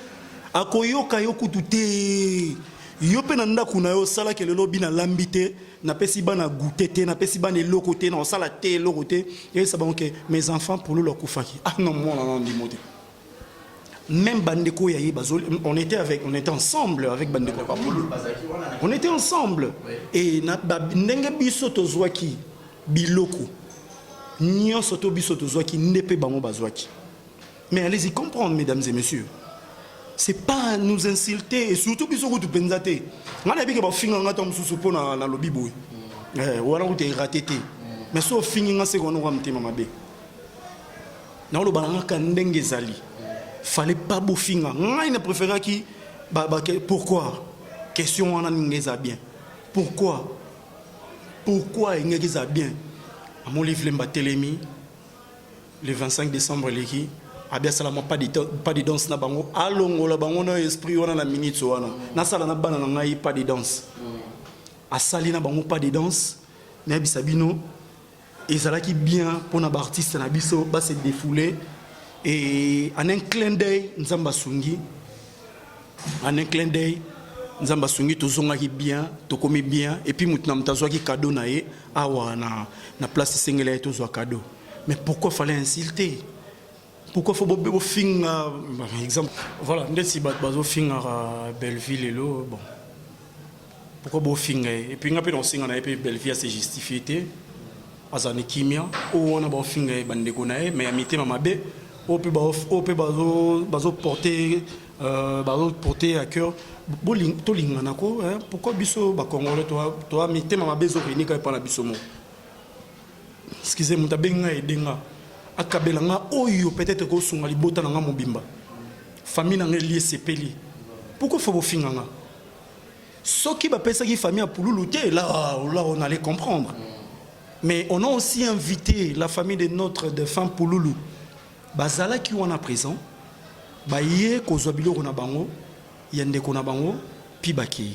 à koyo kayo kutute. Yope nanda kuna yo sala ke le lobby na lambité, na pesi ba na goûter, na pesi ba ne lokoté, na sala té lokoté. Et ça bon que mes enfants pour le koufaki. Ah non, moi on dit motin. Même Bandeko Yaye Bazol, on était ensemble avec Bandeko. On était ensemble. Et Nenge Bisoto Zwaki, Biloko, Nyon Soto Bisoto Zwaki, Nepe Bango Bazwaki. Mais allez-y comprendre, mesdames et messieurs. C'est pas nous insulter, et surtout Bisoko tu penzate. On a dit que va finir en attendant sous support dans le bibou. Ou alors tu es raté. Mais sauf finir en seconde, on va me témoin ma bé. Dans le balanga Kandenge Zali. Fallait pas bouffinga. Moi, il ne préférait qui. Pourquoi? Question on a n'ingeza bien. Pourquoi n'ingeza bien? À mon livre Mbatelemi, le 25 décembre, l'équipe. Abia salama pas de danse na bango. Alongo la bango na esprit on a la minute wana. Na sala na bana na ngai pas de danse. Asali na bango pas de danse. Na bisabino. Ezalaki bien pour na artiste na biso ba se défouler. Et en un clin d'œil, Nzamba Sungi, en un clin d'œil, Nzamba Sungi, tout zonga qui bien, tout comme bien, et puis maintenant, m'tazwa qui cadeau nae, awa na place singela tout zwa cadeau. Mais pourquoi fallait insulter? Pourquoi faut beau finga, exemple, voilà, ndé si bat bazo finga Belleville et l'eau, bon. Pourquoi beau finga? Et puis ngape dans singa na et puis Belleville c'est justifié, azane kimia, ou on a beau finga bandeko nae, mais amité mamabe. On peut porter à cœur. Pourquoi biso ba Congolais toi mité mama bezo réunika par la bisomo. Excusez-moi tabenga edenga. Akabelanga oyo peut-être ko sunga libota nga mobimba. Famille na lié sepeli. Pourquoi faut bofinganga? Soki ba pesa ki famille a pululu te là on allait comprendre. Mais on a aussi invité la famille de notre défunt Pouloulou. Bazala qui on a présent, baye kozobilo kona bango, yende kona bango, pi baki.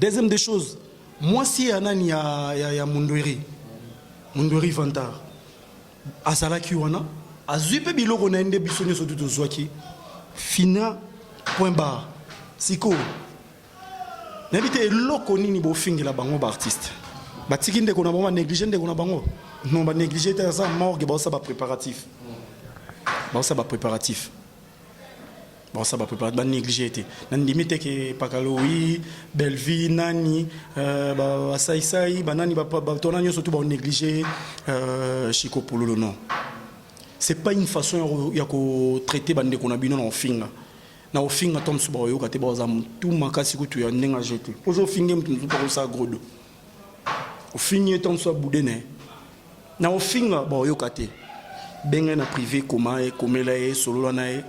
Deuxième des choses, moi si anani ya Mundweri Vantar, azala qui on a, azupe bilo kona ende bisonyo sotu tozwaki, fina point barre, siko. N'habite loko nini bo fingela bango ba artiste. Batiki nde kona bango négligé nde kona bango. Non ba négligé ta ça morgue ba ça ba préparatif. Ba ça ba préparatif. Ba ça ba préparatif ba négligé été. Nan limite que Pakaloui, Belleville nani ba sai ba nani ba tonanyo surtout ba négligé Chico Pololo non. C'est pas une façon ya ko traiter bande kona bino na finga. Na ofinga tom suba yo kate ba za tout makasi ko tu ya ndenga jeté. Ozo finge mtu ko sa grodo. Ofinye tom so boudene. Na ofinga ba yo kate. Benga na privé comment et komela e solo na e.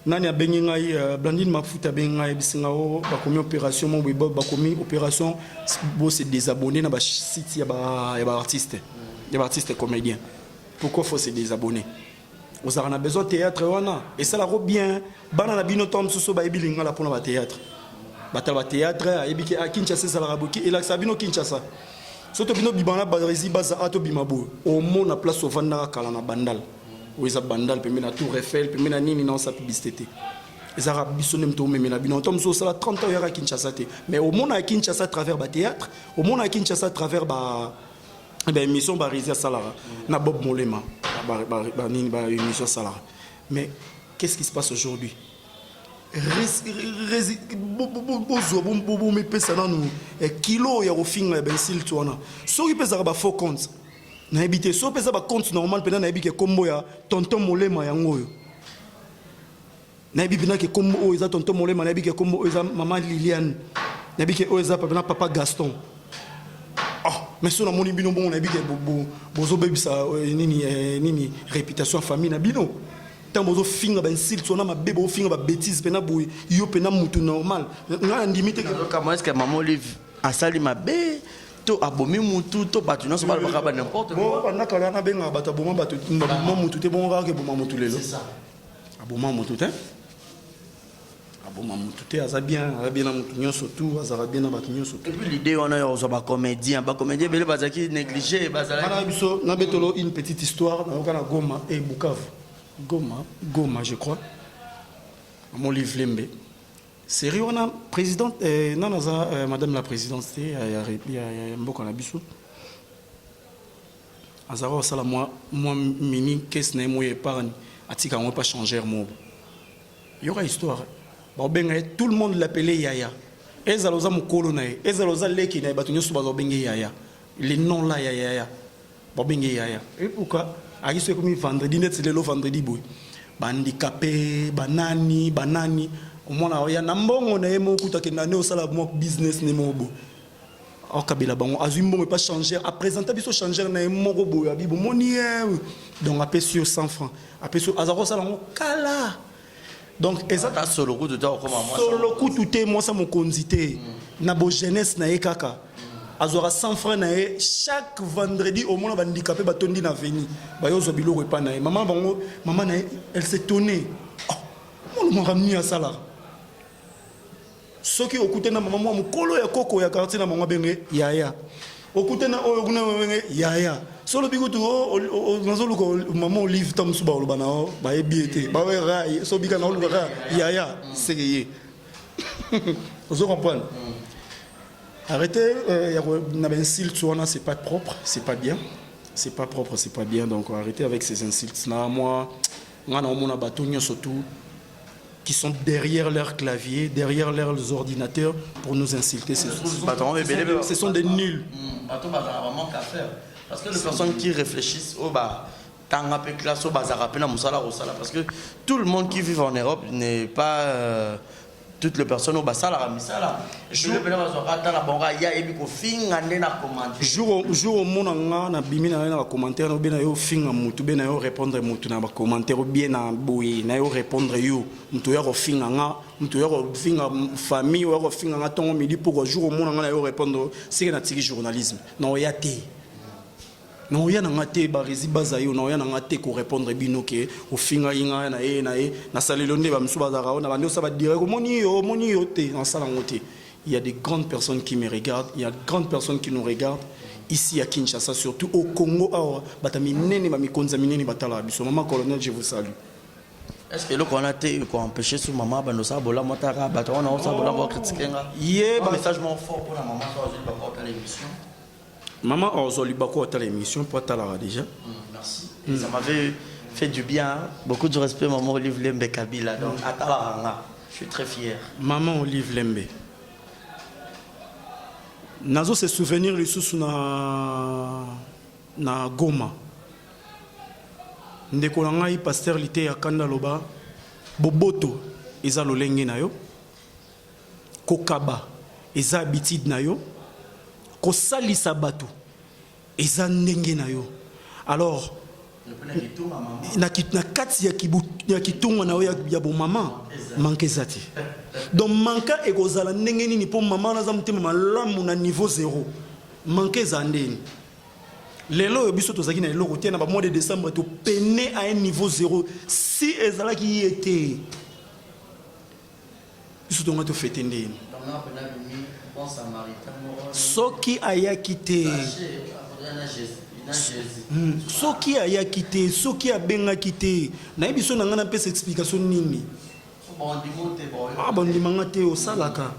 Nani a bengi ngai Blandine Mafuta benga e bisinga o ba komi opération mo ba komi opération bo se désabonner na ba site ya ba artiste. Ya ba artiste comédien. Pourquoi faut se désabonner? Vous avez besoin de théâtre et ça la robe bien. Bana la bino tom soso ba ebilinga la pour na théâtre. Batala théâtre ebiki a Kinshasa ça la raboki et la sabino Kinshasa. Soto bino bibana ba rezi baza ato bimabo. Au monde na place au vanda kala na bandal. Ou isa bandal pe na Tour Eiffel pe na nini na sa publicité. Les arabes bisonem to me na bino tom soso la 30 ans à Kinshasa té. Mais au monde à Kinshasa à travers ba théâtre, au monde à Kinshasa à travers ba émission barisé salara na Bob Molema ba émission salara mais qu'est-ce qui se passe aujourd'hui? Kilo ya kofinga ben sil tuana. So ki pesa ba faux compte. Na habité so pesa ba compte normal pena na habité kombo ya tonton molema yango yo. Na habité na ke kombo o eza tonton molema na habité kombo o eza maman Liliane. Na habité o eza papa Gaston. Ah, mais so na moni bino bon na habité bozo bebisa nini réputation famille na bino. Bozo finga ben sil tuana ma bebo finga ba bêtise pena boy yo pena mutu normal. Na ndimite comment est-ce que maman Olive a sali ma bé to abomi mutu to batuna so ba n'importe quoi. Bon na kala na benga bata boma batu maman mutu te bon rare que boma mutu lelo. C'est ça. Aboma mutu te. Aboma mutu te aza bien na mutu nyonso tout azara bien na batu nyonso. Et puis l'idée on a yo so ba comédien bele bazaki négligé bazala. Na biso na betolo une petite histoire na okana Goma et Bukavu. Goma, je crois. Mon livre Lembe. Sérieux, on a présidente, madame la présidente, il y a un beau cannabis. Azara, ça, moi, mini, qu'est-ce que moi épargne, atika, on va pas changer mon. Il y aura histoire. Tout le monde l'appelait Yaya. Ezaloza mukolonae, ezaloza leki na batunyo subazo bengi Yaya. Les noms là Yaya. Bengi Yaya. Et pourquoi? Aïe, c'est comme vendredi, net c'est le vendredi boy. Bandicapé, banani, au moins il y a nambongo na emo kuta ke na ne osala mo business ne mobo. O kabila bango azumbo me pas changer, à présenter biso changer na emo robo ya bibo moni donc appel sur 100 francs. Appel sur azaro sala ngo kala. Donc ezata solo coup de temps comme moi. Solo coup tout est moi ça mon konzité. Na bo jeunesse na ekaka. Azora 100 francs na chaque vendredi au moins handicapé batondi na veni ba yo zo biloko epa na maman bango maman na elle s'étonnait oh mon ramené à ça là soki okute na maman mo kolo ya koko ya quartier na bango benge yaya okute na oyo kuna benge yaya solo bikutu o nazolo ko maman Olive tam suba oloba na ba ebiete ba we rai so bika na oloba yaya c'est yé vous comprenez. Arrêtez, c'est pas propre, c'est pas bien. C'est pas propre, c'est pas bien. Donc arrêtez avec ces insultes. Moi, on a bâtonniers surtout qui sont derrière leur clavier, derrière leurs ordinateurs pour nous insulter. Ce sont des nuls. Parce que les personnes qui réfléchissent au bas, parce que tout le monde qui vit en Europe n'est pas... toutes les personnes au bas là jour au monde na bimi na commentaire no bena yo finga mutu bena yo répondre mutu na commentaire bien na boye na yo répondre yo mutu ya ko finga nga mutu ya ko finga famille ya ko finga nga tongo midi pour jour au monde na yo répondre c'est na tiki journalisme non ya té non ya na ngate ba rezi bazayo non ya na ngate ko répondre bino ke o finga inga na salelonde ba msuba za raona ba ndio ça va dire moni yo te en sala ngote. Il y a des grandes personnes qui me regardent, il y a de grandes personnes qui nous regardent ici à Kinshasa, surtout au Congo. Maman colonel, je vous salue. Est-ce que le qu'on a été empêché sur maman, ben nous savons la motara, ben on a aussi la critiquer. Un message fort pour la maman sur l'émission. Maman Ozolibako à l'émission pour Talara déjà. Merci. Ça m'avait fait du bien. Beaucoup de respect, maman Olive Lembe Kabila. Donc à Talara, je suis très fier. Maman Olive Lembe. Nazo se souvenir les sous na Goma. Ndeko na ngai pasteur lité ya kanda loba boboto eza lolenge na yo kokaba eza habitude na yo kosalisa bato eza ndenge na yo. Alors na kati ya kitunga na yo ya bo mama manke zati. Donc manka ekozala ndenge nini po mama na za mutema malamu na niveau 0 manke za ndeni. Lelo biso tozaki na lelo kotia na ba mois de décembre to peine à un niveau 0 si ezala ki était biso to ngato fete ndeni soki aya kité soki aya kité soki abenga kité na biso na ngana pesa explication nini bon dimanga te o salaka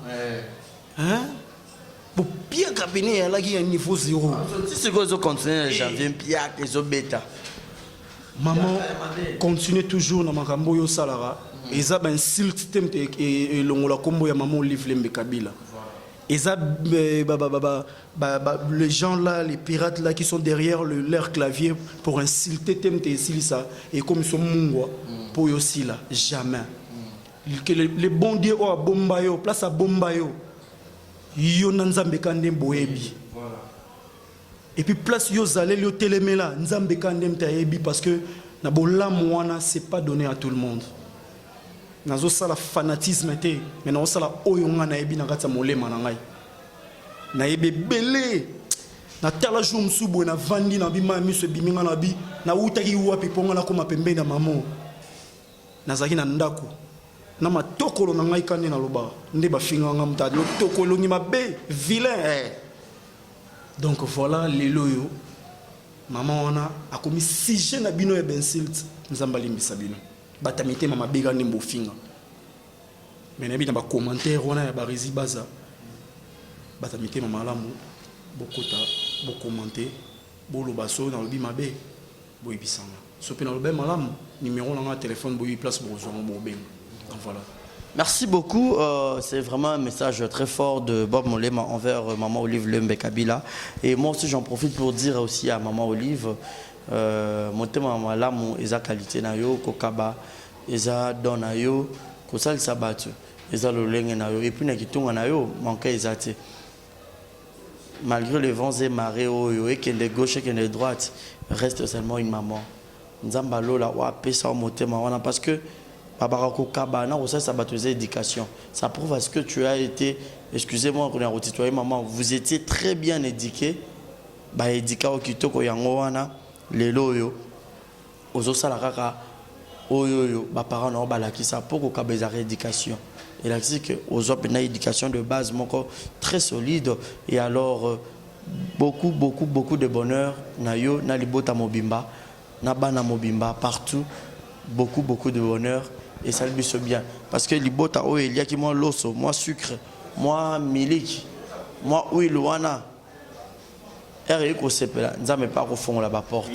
hein pour bien cabiner là qui a niveau 0 si c'est quoi zo continuer janvier piak les bêta maman continue toujours na makambo yo salara eza ben silt temte et longola kombo ya maman Olive Lembe Kabila. Et ça, les gens là, les pirates là qui sont derrière leur clavier pour insulter TMT ça et comme ils sont mungwa pour aussi là, jamais. Que les bandits au Bombayo, place à Bombayo, yo nanzambe kande boebi. Et puis place yo zalé yo télémela, nzambe kande taebi parce que na bola mwana c'est pas donné à tout le monde. Nazo sala fanatisme te mais nazo sala oyo nga na yebi na kati ya molema na ngai na yebe belé na tala jour msubo na vandi na bima miso biminga na bi na utaki wapi ponga na koma pembe na mamo nazaki na ndako na matokolo na ngai kande na loba nde ba finga nga mutadi tokolo ngi mabe vilain donc voilà lelo yo maman ona akomi sujet na bino ya bensilt nzamba limbisa bino batamite mama bega nembo finga mais na bina ba commentaire wana ya barizi baza batamite mama lamu bokota bo commenter bo lobaso na lobi mabe bo ibisanga so pe na lobe malamu numéro na téléphone bo yi place bo zo bo ben donc voilà. Merci beaucoup. C'est vraiment un message très fort de Bob Molema envers maman Olive Lembe Kabila. Et moi aussi, j'en profite pour dire aussi à maman Olive, monter maman là, mon esa qualité na yo, kokaba, esa don na yo, kosal sabatu, esa lolenge na yo, et puis na kitunga na yo, manque esate. Malgré les vents et marées, et que les gauches et que les droites, reste seulement une maman. Nzamba lola wa pesa monter maman parce que éducation. Ça prouve à ce que tu as été, excusez-moi, maman, vous étiez très bien éduqué. Bah, éduqué au kitoko yangoana, les loyo, aux osalaraka, oyoyo, bah, parents n'ont pas la qui ça pour qu'on ait éducation. Et là, c'est que aux autres, une éducation de base, très solide. Et alors, beaucoup de bonheur. Nayo, nalibota mobimba, nabana mobimba, partout. Beaucoup de bonheur. Et ça lui se bien. Parce que libota, oh, il y a qui moi l'osso, moi sucre, moi milik, moi huile, wana. Et il y a des pas au fond là-bas porte.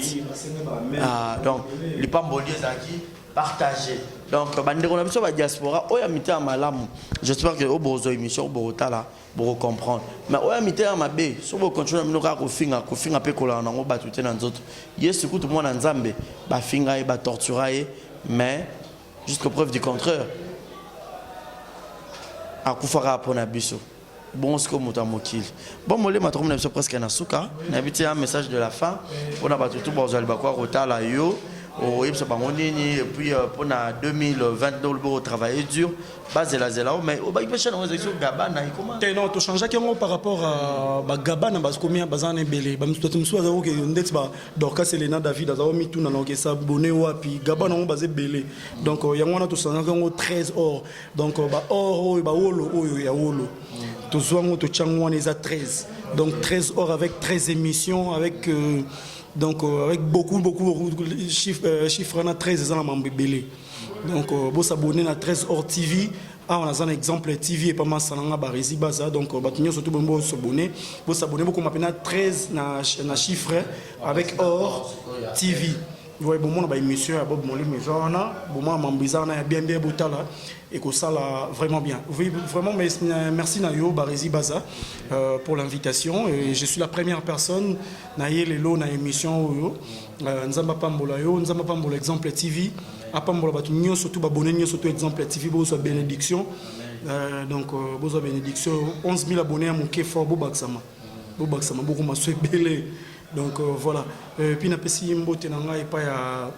Donc, les pamboliers qui partagés. Donc, on a besoin de la diaspora. Oh, il y a mis à malamu. J'espère que au bozo émission, au bozo là, pour comprendre. Mais oh, il y a mis à ma baie. Si vous continuez à nous faire finga pe kola na ngoba tout dans d'autres. Yes, écoute moi dans Nzambe, ba finga et ba torturer, mais jusqu'à preuve du contraire. À Koufara pour Nabiso. Bon, c'est comme Moutamokil. Bon, moi, je suis presque un souka. J'ai un message de la fin. On a battu tout pour le Bakwa, Rotala, Yo. Et puis, pour 2020, le travail dur. Base la zela, mais au bac de chaîne, on a dit que Gabana, comment? Non, tu changes par rapport à Gabana, parce que combien bazan est belé. Bah, tu me souviens que Ndex ba Dorcas Elena David, azao mi tout na donc ça bonné wa puis Gabana on basé belé. Donc il y a on a tout ça, on a 13 or. Donc ba or ba wolo ya wolo. Tout ça on te changou on est à 13. Donc 13 or avec 13 émissions avec donc avec beaucoup de chiffres on a 13 ans à belé. Donc, vous s'abonnez à 13 Or TV. On a un exemple TV et pas mal salanga barisi baza. Donc, vous surtout bon s'abonner. Vous s'abonnez beaucoup maintenant 13 na chiffre avec Or TV. Vous voyez, bon, on a une émission à Bob Molly, mais genre, bon, moi, Mambiza, on a bien boutala et que ça là vraiment bien. Oui, vraiment, merci Nayo Barisi Baza pour l'invitation. Je suis la première personne naïe les lots na émission Nzamba Pambola yo, Nzamba Pambola exemple TV. Apambola batu nyo surtout abonné nyo surtout exemple TV bozo bénédiction. Donc bozo bénédiction 11 000 abonnés à mon Kefort Bobaksama. Bobaksama beaucoup ma souhaité belé. Donc voilà. Puis na pesi mbote na ngai pa ya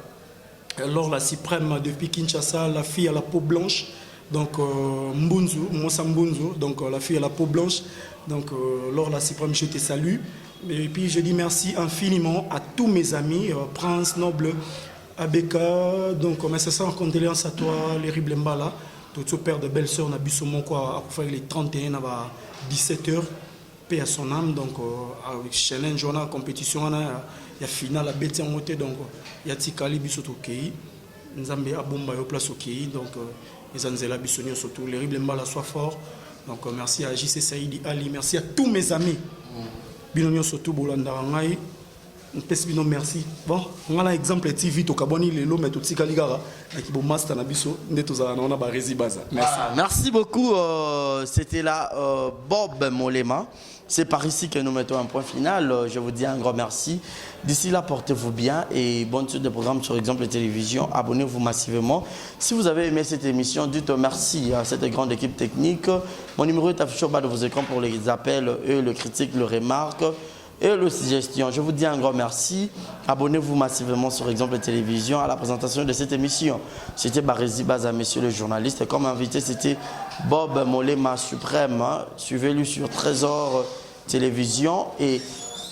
lors la suprême depuis Kinshasa, la fille à la peau blanche. Donc Mbunzu, Mosa Mbunzu, donc la fille à la peau blanche. Donc lors la suprême je te salue. Et puis je dis merci infiniment à tous mes amis, Prince Noble, Abeka, donc mais c'est ça en condoléances à toi, les Riblembala, tout ce père de belle-sœur, on a bu son mot quoi, à faire les 31 à 17h, paix à son âme, donc avec challenge, on a compétition, il y a finale à Bété en moté, donc il y a Tikali Bissot au Kei, Nzambe Abomba au place au Kei, donc les Anzela Bissonio surtout, les Riblembala soient forts, donc merci à JC Saïdi Ali, merci à tous mes amis, Binonio surtout Bolandarangaï. pesi bino merci. Bon, on a exemple TV to kaboni lelo mais tout tika ligara qui bon master na biso nde tozala na ba Rési Baza. Merci. Merci beaucoup. C'était là Bob Molema. C'est par ici que nous mettons un point final. Je vous dis un grand merci. D'ici là, portez-vous bien et bonne suite de programmes sur Exemple Télévision. Abonnez-vous massivement. Si vous avez aimé cette émission, dites merci à cette grande équipe technique. Mon numéro est affiché au bas de vos écrans pour les appels, le critique, le remarque et le suggestion. Je vous dis un grand merci. Abonnez-vous massivement sur Exemple Télévision à la présentation de cette émission. C'était Rési Baza, monsieur le journaliste. Comme invité, c'était Bob Molema Suprême. Suivez-le sur Trésor Télévision et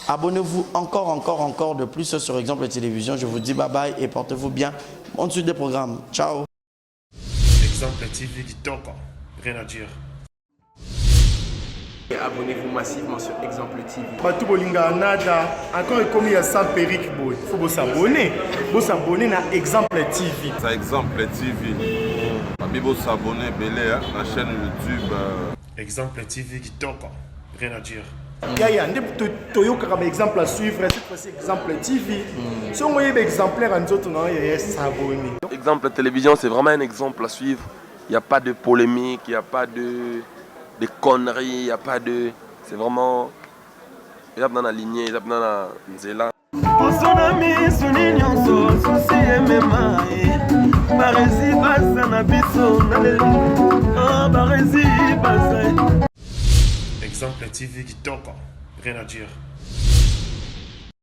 abonnez-vous encore de plus sur Exemple Télévision. Je vous dis bye bye et portez-vous bien. Bonne suite des programmes. Ciao. Exemple TV qui toque, rien à dire. Et abonnez-vous massivement sur Exemple TV. Batou bolinga nada, encore commis à sans périque boy. Faut vous s'abonner. Vous s'abonner à Exemple TV. C'est Exemple TV. Babibo s'abonner belé la chaîne YouTube. Exemple TV qui toque, rien à dire. Yaya, toyoka comme exemple à suivre, cette fois-ci Exemple TV. Si on voyait exemplaire en autres, on a s'abonner. Exemple Télévision, c'est vraiment un exemple à suivre. Il n'y a pas de polémique, il n'y a pas de conneries, il n'y a pas de... C'est vraiment... Il y a dans la lignée, il y a dans la nzela. Exemple TV qui toque, rien à dire.